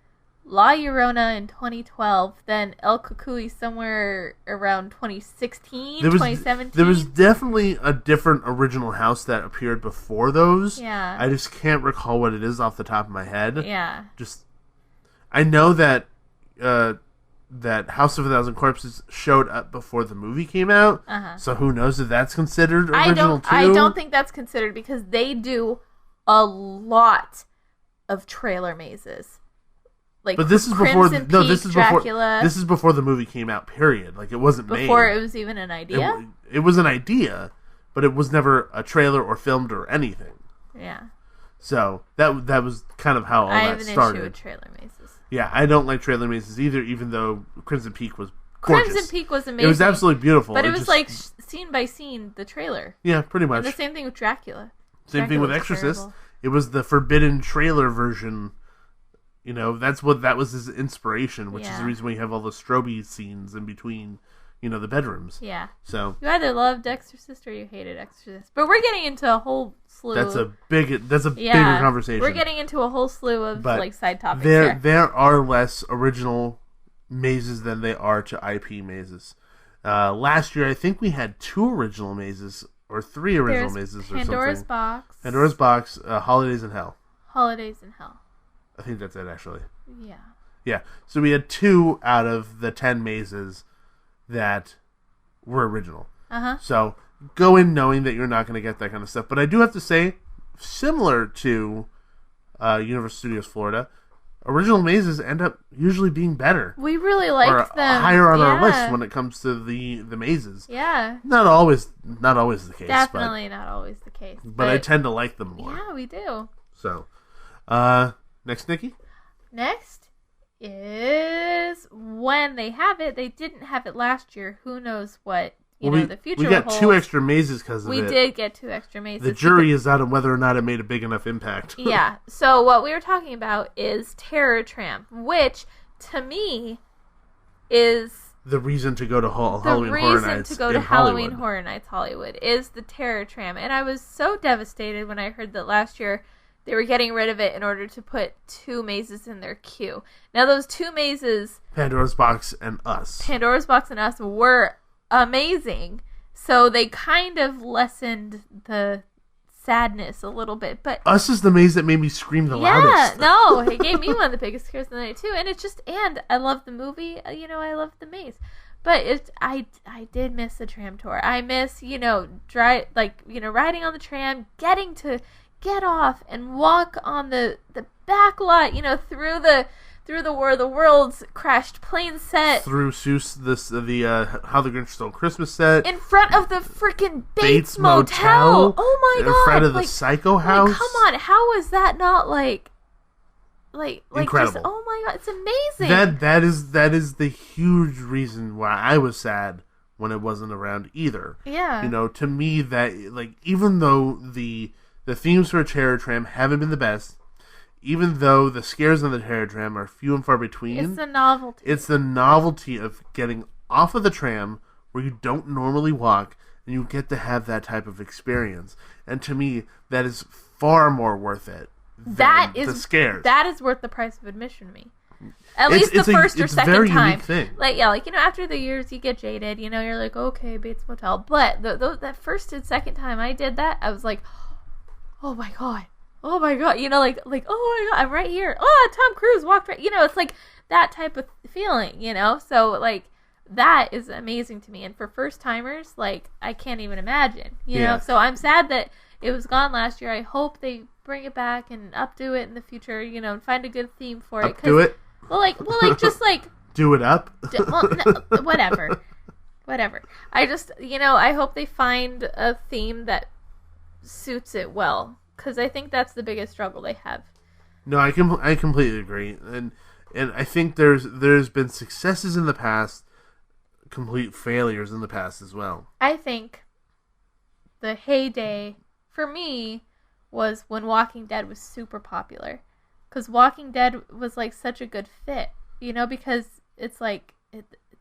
La Llorona in 2012, then El Cucuy somewhere around 2016, 2017. There was definitely a different original house that appeared before those. Yeah. I just can't recall what it is off the top of my head. Yeah. I know that that House of a Thousand Corpses showed up before the movie came out, so who knows if that's considered original too? I don't think that's considered because they do a lot of trailer mazes. Like, but this is Crimson before. Peak, This is Dracula, before. This is before the movie came out. Period. Like, it wasn't before made. It was even an idea. It was an idea, but it was never a trailer or filmed or anything. Yeah. So that was kind of how all that started. I have an issue with trailer mazes. Yeah, I don't like trailer mazes either. Even though Crimson Peak was gorgeous. Crimson Peak was amazing. It was absolutely beautiful. But it was like scene by scene the trailer. Yeah, pretty much. And the same thing with Dracula. Same thing with Exorcist. Terrible. It was the forbidden trailer version. You know, that was his inspiration, which is the reason we have all the strobe scenes in between, you know, the bedrooms. Yeah. So you either loved Exorcist or you hated Exorcist. But we're getting into a whole slew. That's a bigger conversation. We're getting into a whole slew of like side topics. There are less original mazes than they are to IP mazes. Last year, I think we had 2 original mazes or 3 original mazes or something. Pandora's Box. Pandora's Box, Holidays in Hell. Holidays in Hell. I think that's it, actually. Yeah. Yeah. So we had 2 out of the 10 mazes that were original. So go in knowing that you're not going to get that kind of stuff. But I do have to say, similar to Universal Studios Florida, original mazes end up usually being better. We really liked them. Higher on our list when it comes to the mazes. Yeah. Not always the case. Definitely not always the case. But I tend to like them more. Yeah, we do. So, next, Nikki? Next is when they have it. They didn't have it last year. Who knows what the future We got holds. 2 extra mazes because of it. We did get 2 extra mazes. The jury is out on whether or not it made a big enough impact. Yeah. So what we were talking about is Terror Tramp, which to me is the reason to go to Halloween Horror Nights. The reason to go to Halloween Horror Nights Hollywood is the Terror Tram, and I was so devastated when I heard that last year they were getting rid of it in order to put 2 mazes in their queue. Now those 2 mazes, Pandora's Box and Us, were amazing. So they kind of lessened the sadness a little bit. But Us is the maze that made me scream the loudest. Yeah, no, it gave me one of the biggest scares of the night too. And it's just, and I love the movie. You know, I love the maze. But I did miss the tram tour. I miss, riding on the tram, getting to get off and walk on the back lot, through the War of the Worlds crashed plane set, through Seuss, the How the Grinch Stole Christmas set, in front of the freaking Bates Motel. Oh my god! In front of the Psycho House. Come on, how is that not like incredible? Just, oh my god, it's amazing. That is the huge reason why I was sad when it wasn't around either. Yeah. To me that even though the themes for Terror Tram haven't been the best, even though the scares on the Terror Tram are few and far between, it's the novelty. It's the novelty of getting off of the tram where you don't normally walk, and you get to have that type of experience. And to me, that is far more worth it than the scares. That is worth the price of admission to me. At least the first or second very time. Unique thing. After the years you get jaded, you're like, okay, Bates Motel. But that first and second time I did that, I was like, oh my god, oh my god, oh my god, I'm right here. Oh, Tom Cruise walked right, it's like that type of feeling, So that is amazing to me, and for first timers, I can't even imagine, know. So I'm sad that it was gone last year. I hope they bring it back and updo it in the future, and find a good theme for it. Updo it. Do it up. Whatever. I just, I hope they find a theme that suits it well, because I think that's the biggest struggle they have. No, I completely agree, and I think there's been successes in the past, complete failures in the past as well. I think the heyday for me was when Walking Dead was super popular, because Walking Dead was like such a good fit, because it's like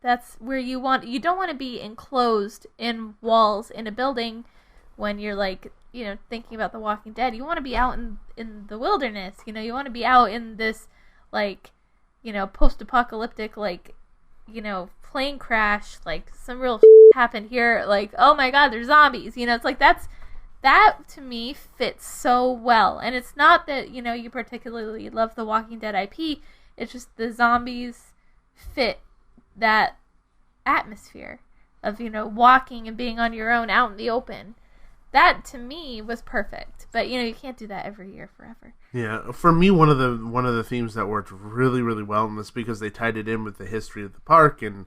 that's where you don't want to be enclosed in walls in a building when you're like thinking about The Walking Dead. You want to be out in the wilderness, you want to be out in this like post-apocalyptic plane crash, like some real happened here, like, oh my god, there's zombies, it's like that to me fits so well. And it's not that you particularly love the Walking Dead IP, it's just the zombies fit that atmosphere of walking and being on your own out in the open. That to me was perfect, but you can't do that every year forever. Yeah, for me, one of the themes that worked really, really well, and that's because they tied it in with the history of the park, and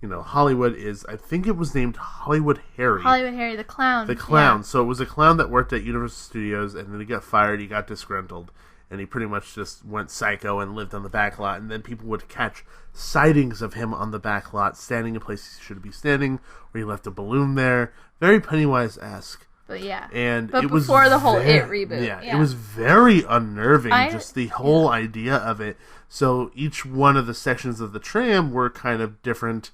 Hollywood is, I think it was named Hollywood Harry. Hollywood Harry, the clown. The clown. Yeah. So it was a clown that worked at Universal Studios, and then he got fired, he got disgruntled, and he pretty much just went psycho and lived on the back lot, and then people would catch sightings of him on the back lot, standing in places he shouldn't be standing, or he left a balloon there. Very Pennywise-esque. But yeah, but it was before the whole It reboot. Yeah, it was very unnerving, just the whole idea of it. So each one of the sections of the tram were kind of different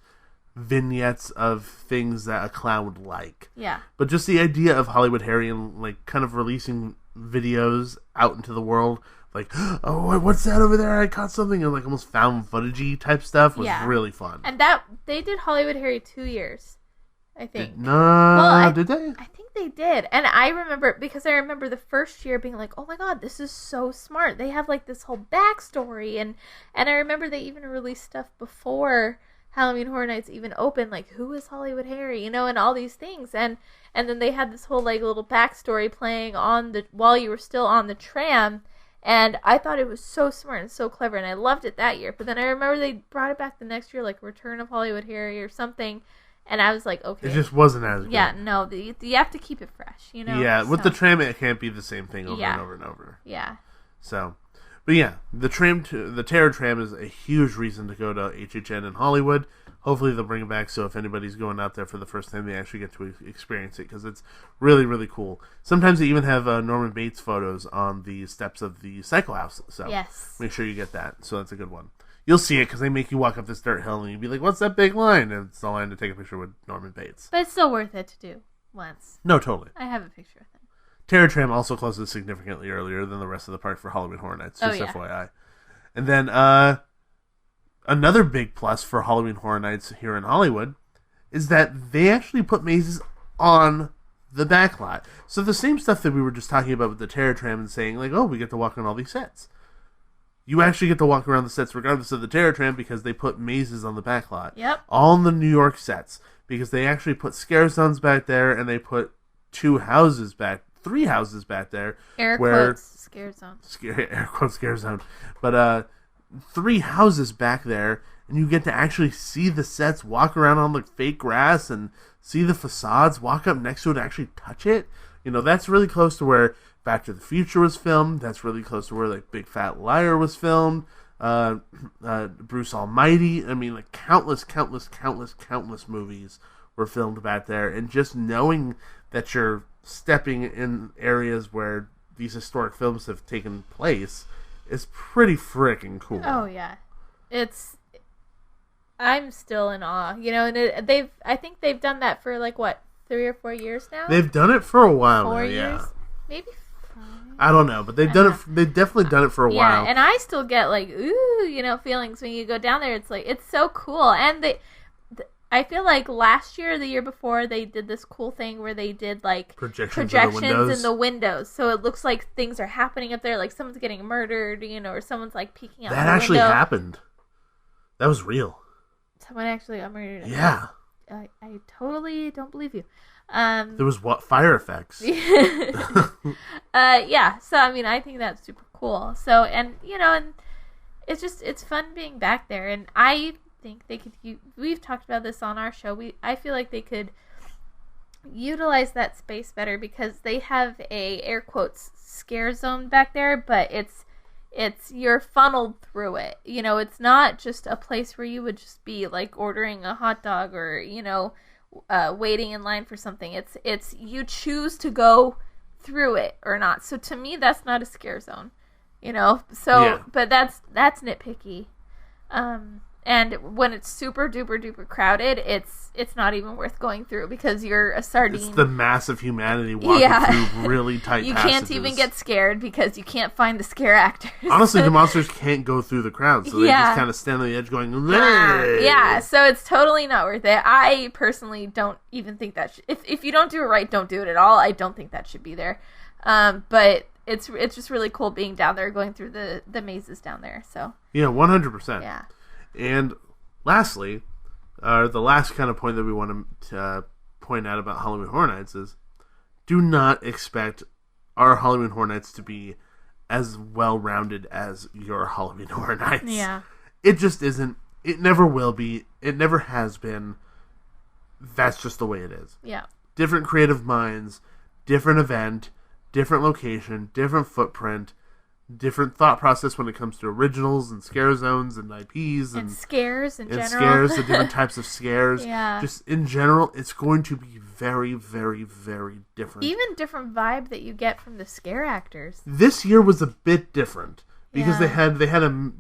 vignettes of things that a clown would like. Yeah. But just the idea of Hollywood Harry and like kind of releasing videos out into the world, like, oh, what's that over there? I caught something, and like almost found footage-y type stuff was really fun. And they did Hollywood Harry 2 years, I think. Did they? I think they did. And I remember the first year being like, oh my god, this is so smart. They have like this whole backstory, and I remember they even released stuff before Halloween Horror Nights even opened, like, who is Hollywood Harry, and all these things, and then they had this whole like little backstory playing while you were still on the tram, and I thought it was so smart and so clever, and I loved it that year. But then I remember they brought it back the next year, like Return of Hollywood Harry or something, and I was like, okay, it just wasn't as good. Yeah, no, you have to keep it fresh, Yeah, with the tram, it can't be the same thing over and over and over. Yeah. So. But yeah, the Terror Tram is a huge reason to go to HHN in Hollywood. Hopefully they'll bring it back, so if anybody's going out there for the first time, they actually get to experience it, because it's really, really cool. Sometimes they even have Norman Bates photos on the steps of the Psycho House, so yes, make sure you get that. So that's a good one. You'll see it, because they make you walk up this dirt hill, and you'll be like, what's that big line? And it's the line to take a picture with Norman Bates. But it's still worth it to do once. No, totally. I have a picture of him. Terror Tram also closes significantly earlier than the rest of the park for Halloween Horror Nights, just FYI. And then another big plus for Halloween Horror Nights here in Hollywood is that they actually put mazes on the back lot. So the same stuff that we were just talking about with the Terror Tram and saying, like, oh, we get to walk on all these sets. You actually get to walk around the sets regardless of the Terror Tram, because they put mazes on the back lot. Yep. All in the New York sets, because they actually put scare zones back there, and they put 3 houses back there. Air quotes, scare zone. Air quotes, scare zone. But 3 houses back there, and you get to actually see the sets, walk around on the fake grass, and see the facades, walk up next to it, and actually touch it. That's really close to where Back to the Future was filmed. That's really close to where like Big Fat Liar was filmed. Bruce Almighty. I mean, like countless movies were filmed back there. And just knowing that you're stepping in areas where these historic films have taken place is pretty freaking cool. Oh yeah, I'm still in awe. And I think they've done that for like what, 3 or 4 years now. They've done it for a while. 4 now, years, yeah. maybe. I don't know, but they've done it. They've definitely done it for a while. Yeah, and I still get like feelings when you go down there. It's like it's so cool, and I feel like last year, or the year before, they did this cool thing where they did like projections in the windows, so it looks like things are happening up there, like someone's getting murdered, or someone's like peeking out. That actually happened. That was real. Someone actually got murdered. Yeah. I totally don't believe you. There was fire effects. Yeah. So I mean, I think that's super cool. So and it's fun being back there, and I think they could. We've talked about this on our show. I feel like they could utilize that space better, because they have a air quotes scare zone back there, but it's you're funneled through it. It's not just a place where you would just be like ordering a hot dog or, waiting in line for something. It's you choose to go through it or not. So to me, that's not a scare zone, but that's nitpicky. And when it's super duper duper crowded, it's not even worth going through because you're a sardine. It's the mass of humanity walking through really tight you passages. Can't even get scared because you can't find the scare actors. Honestly, the monsters can't go through the crowd, so they just kind of stand on the edge going, "Hey!" Yeah, so it's totally not worth it. I personally don't even think that if you don't do it right, don't do it at all. I don't think that should be there. But it's just really cool being down there, going through the mazes down there. So yeah, 100%. Yeah. And lastly, the last kind of point that we want to point out about Halloween Horror Nights is do not expect our Halloween Horror Nights to be as well-rounded as your Halloween Horror Nights. Yeah. It just isn't. It never will be. It never has been. That's just the way it is. Yeah. Different creative minds, different event, different location, different footprint, different thought process when it comes to originals and scare zones and IPs and scares in general. Scares, the different types of scares. Yeah. Just in general, it's going to be very, very, very different. Even different vibe that you get from the scare actors. This year was a bit different because they had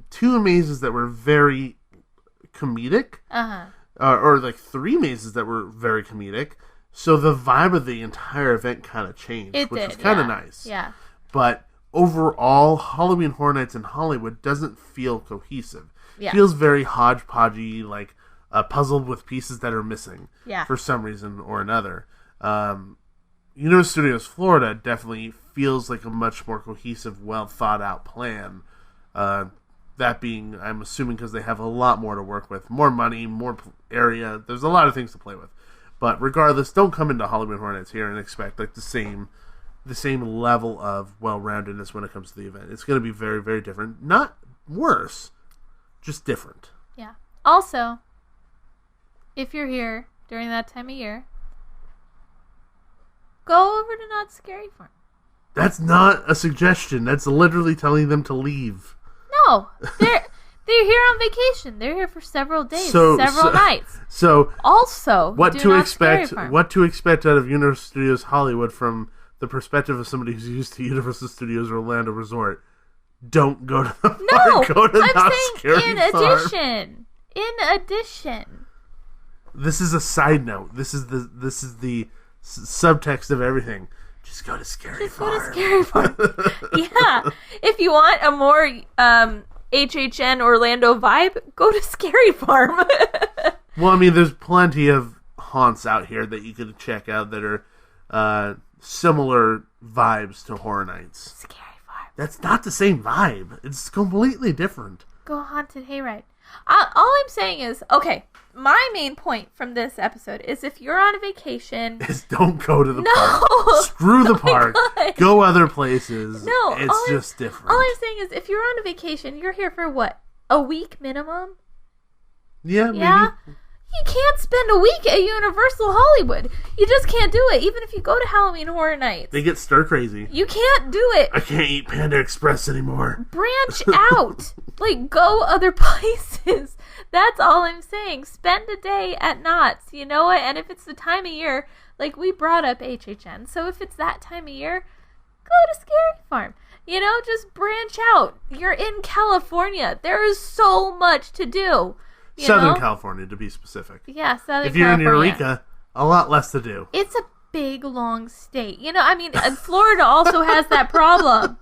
two mazes that were very comedic. Or like three mazes that were very comedic. So the vibe of the entire event kind of changed, which was kind of nice. Yeah. But overall, Halloween Horror Nights in Hollywood doesn't feel cohesive. Yeah. It feels very hodgepodgey, like puzzled with pieces that are missing for some reason or another. Universal Studios Florida definitely feels like a much more cohesive, well thought out plan. That being, I'm assuming, because they have a lot more to work with, more money, more area. There's a lot of things to play with. But regardless, don't come into Halloween Horror Nights here and expect like the same level of well-roundedness when it comes to the event. It's going to be very, very different. Not worse, just different. Yeah. Also, if you're here during that time of year, go over to Not Scary Farm. That's not a suggestion. That's literally telling them to leave. No, they're here on vacation. They're here for several days, several nights. So also, what to expect out of Universal Studios Hollywood from the perspective of somebody who's used to Universal Studios Orlando Resort? Don't go to the park. Go to I'm Not saying Scary in Farm. addition. This is a side note. This is the subtext of everything. Just go to Scary Farm. Go to Scary Farm. Yeah. If you want a more HHN Orlando vibe, go to Scary Farm. Well, I mean, there's plenty of haunts out here that you can check out that are similar vibes to Horror Nights. Scary Farm. That's not the same vibe. It's completely different. Go Haunted Hayride. All I'm saying is, okay, my main point from this episode is if you're on a vacation... is don't go to the park. Screw the park. Go other places. No. It's just different. All I'm saying is if you're on a vacation, you're here for what? A week minimum? Yeah, maybe. Yeah? You can't spend a week at Universal Hollywood. You just can't do it, even if you go to Halloween Horror Nights. They get stir crazy. You can't do it. I can't eat Panda Express anymore. Branch out. Like, go other places. That's all I'm saying. Spend a day at Knott's, you know what? And if it's the time of year, like we brought up HHN, so if it's that time of year, go to Scary Farm. You know, just branch out. You're in California. There is so much to do. Southern California, to be specific. Yeah, Southern California. If you're in Eureka, a lot less to do. It's a big, long state. You know, I mean, Florida also has that problem.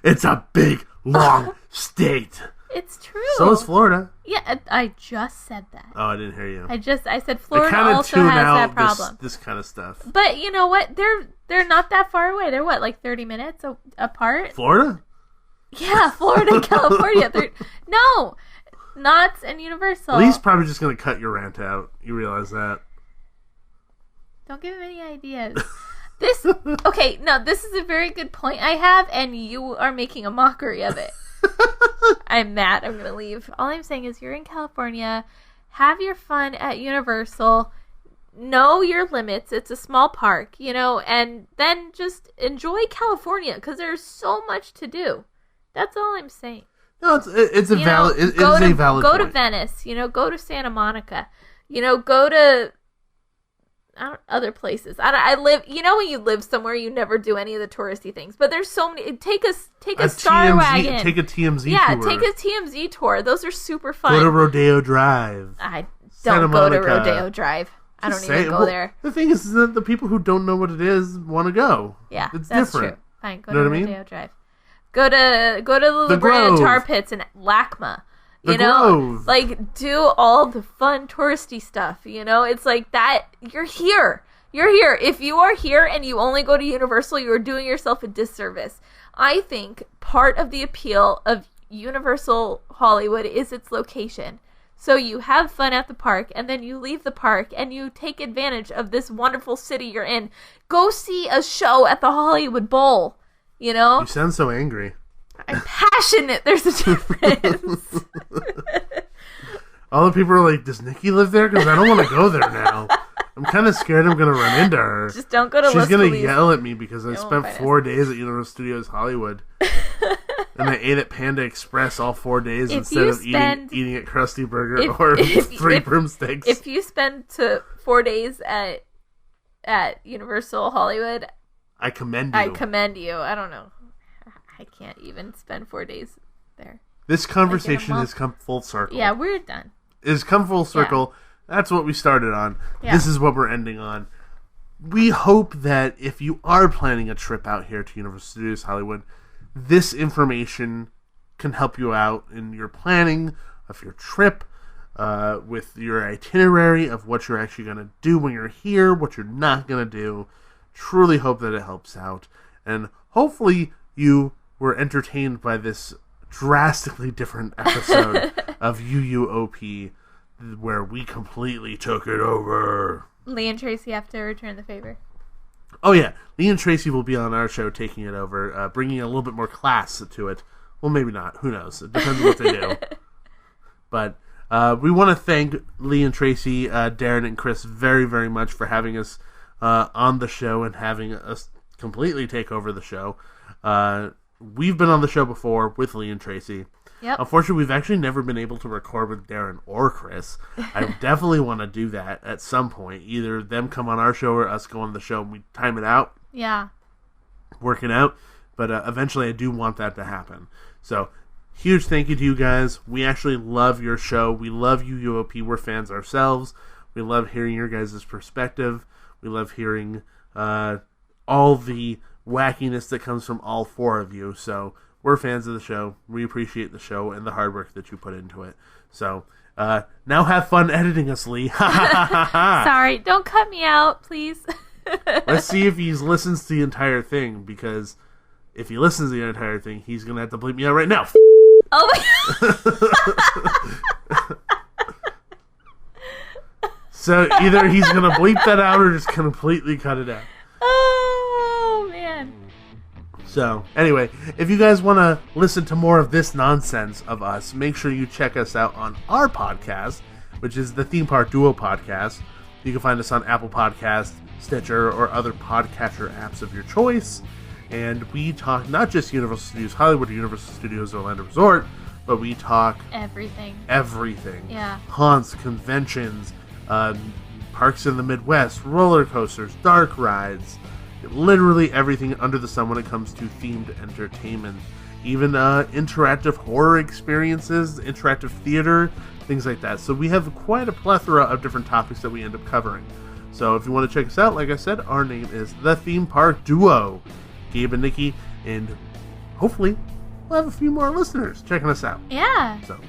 It's a big, long state. It's true. So is Florida. Yeah, I just said that. Oh, I didn't hear you. I said Florida also has that problem. This kind of stuff. But you know what? They're not that far away. They're what, like 30 minutes apart? Florida? Yeah, Florida and California. No. Knott's and Universal. Lee's probably just going to cut your rant out. You realize that? Don't give him any ideas. This is a very good point I have, and you are making a mockery of it. I'm mad. I'm going to leave. All I'm saying is you're in California. Have your fun at Universal. Know your limits. It's a small park, you know, and then just enjoy California because there's so much to do. That's all I'm saying. No, it's a valid. It is a valid. Go point. to Venice. Go to Santa Monica. Go to other places. I live. When you live somewhere, you never do any of the touristy things. But there's so many. Take a Star TMZ, Wagon. Take a TMZ tour. Yeah, take a TMZ tour. Those are super fun. Go to Rodeo Drive. I Santa don't go to Monica. Rodeo Drive. I don't even go there. The thing is that the people who don't know what it is want to go. Yeah, it's that's different. true. Fine, go You know to what I mean? Rodeo Drive. Go to the Grove. Tar Pits in LACMA. The Grove. Like do all the fun touristy stuff. It's like that. You're here. You're here. If you are here and you only go to Universal, you are doing yourself a disservice. I think part of the appeal of Universal Hollywood is its location. So you have fun at the park, and then you leave the park, and you take advantage of this wonderful city you're in. Go see a show at the Hollywood Bowl. You sound so angry. I'm passionate. There's a difference. All the people are like, does Nikki live there? Because I don't want to go there now. I'm kind of scared I'm going to run into her. Just don't go to She's going to yell at me because I You spent won't 4 days at Universal Studios Hollywood. And I ate at Panda Express all 4 days instead of eating at Krusty Burger or Three Broomsticks. If you spend 4 days at Universal Hollywood, I commend you. I don't know. I can't even spend 4 days there. This conversation has come full circle. Yeah, we're done. It's come full circle. Yeah. That's what we started on. Yeah. This is what we're ending on. We hope that if you are planning a trip out here to Universal Studios Hollywood, this information can help you out in your planning of your trip, with your itinerary of what you're actually going to do when you're here, what you're not going to do. Truly hope that it helps out. And hopefully you were entertained by this drastically different episode of UUOP, where we completely took it over. Lee and Tracy have to return the favor. Oh yeah, Lee and Tracy will be on our show taking it over, bringing a little bit more class to it. Well, maybe not. Who knows? It depends on what they do. But we want to thank Lee and Tracy, Darren and Chris very, very much for having us on the show and having us completely take over the show. We've been on the show before with Lee and Tracy. Yep. Unfortunately, we've actually never been able to record with Darren or Chris. I definitely want to do that at some point. Either them come on our show or us go on the show and we time it out. Yeah. Working out. But eventually I do want that to happen. So, huge thank you to you guys. We actually love your show. We love UUOP. We're fans ourselves. We love hearing your guys' perspective. We love hearing all the wackiness that comes from all four of you. So we're fans of the show. We appreciate the show and the hard work that you put into it. So now have fun editing us, Lee. Sorry, don't cut me out, please. Let's see if he listens to the entire thing, because if he listens to the entire thing, he's going to have to bleep me out right now. Oh my God. So either he's going to bleep that out or just completely cut it out. Oh, man. So, anyway, if you guys want to listen to more of this nonsense of us, make sure you check us out on our podcast, which is the Theme Park Duo Podcast. You can find us on Apple Podcasts, Stitcher, or other podcatcher apps of your choice. And we talk not just Universal Studios Hollywood or Universal Studios Orlando Resort, but we talk everything. Yeah. Haunts, conventions, parks in the Midwest, roller coasters, dark rides, literally everything under the sun when it comes to themed entertainment. Even interactive horror experiences, interactive theater, things like that. So we have quite a plethora of different topics that we end up covering. So if you want to check us out, like I said, our name is The Theme Park Duo. Gabe and Nikki, and hopefully we'll have a few more listeners checking us out. Yeah. So.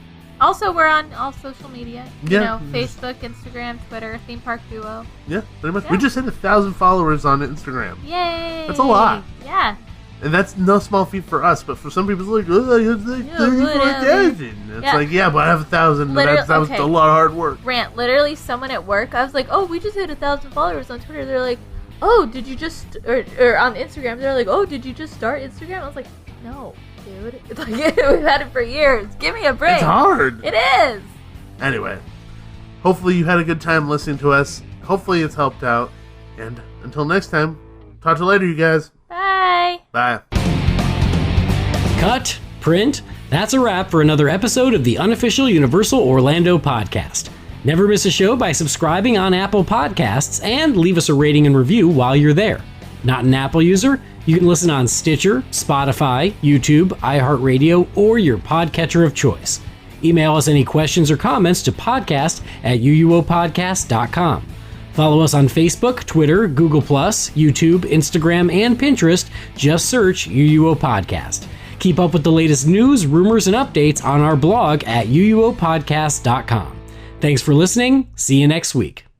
Also, we're on all social media. Yeah. Facebook, Instagram, Twitter, Theme Park Duo. Yeah, pretty much. Yeah. We just hit 1,000 followers on Instagram. Yay! That's a lot. Yeah. And that's no small feat for us, but for some people it's like, oh, it's like 34,000. It's like, yeah, but I have 1,000, and that was a lot of hard work. Rant. Literally, someone at work, I was like, oh, we just hit 1,000 followers on Twitter. They're like, oh, did you just, or on Instagram, they're like, oh, did you just start Instagram? I was like, no, dude. It's like, we've had it for years. Give me a break. It's hard. It is. Anyway, hopefully you had a good time listening to us. Hopefully it's helped out. And until next time, talk to you later, you guys. Bye. Bye. Cut. print. That's a wrap for another episode of the Unofficial Universal Orlando podcast. Never miss a show by subscribing on Apple Podcasts and leave us a rating and review while you're there. Not an Apple user? You can listen on Stitcher, Spotify, YouTube, iHeartRadio, or your podcatcher of choice. Email us any questions or comments to podcast@uuopodcast.com. Follow us on Facebook, Twitter, Google+, YouTube, Instagram, and Pinterest. Just search UUO Podcast. Keep up with the latest news, rumors, and updates on our blog at uuopodcast.com. Thanks for listening. See you next week.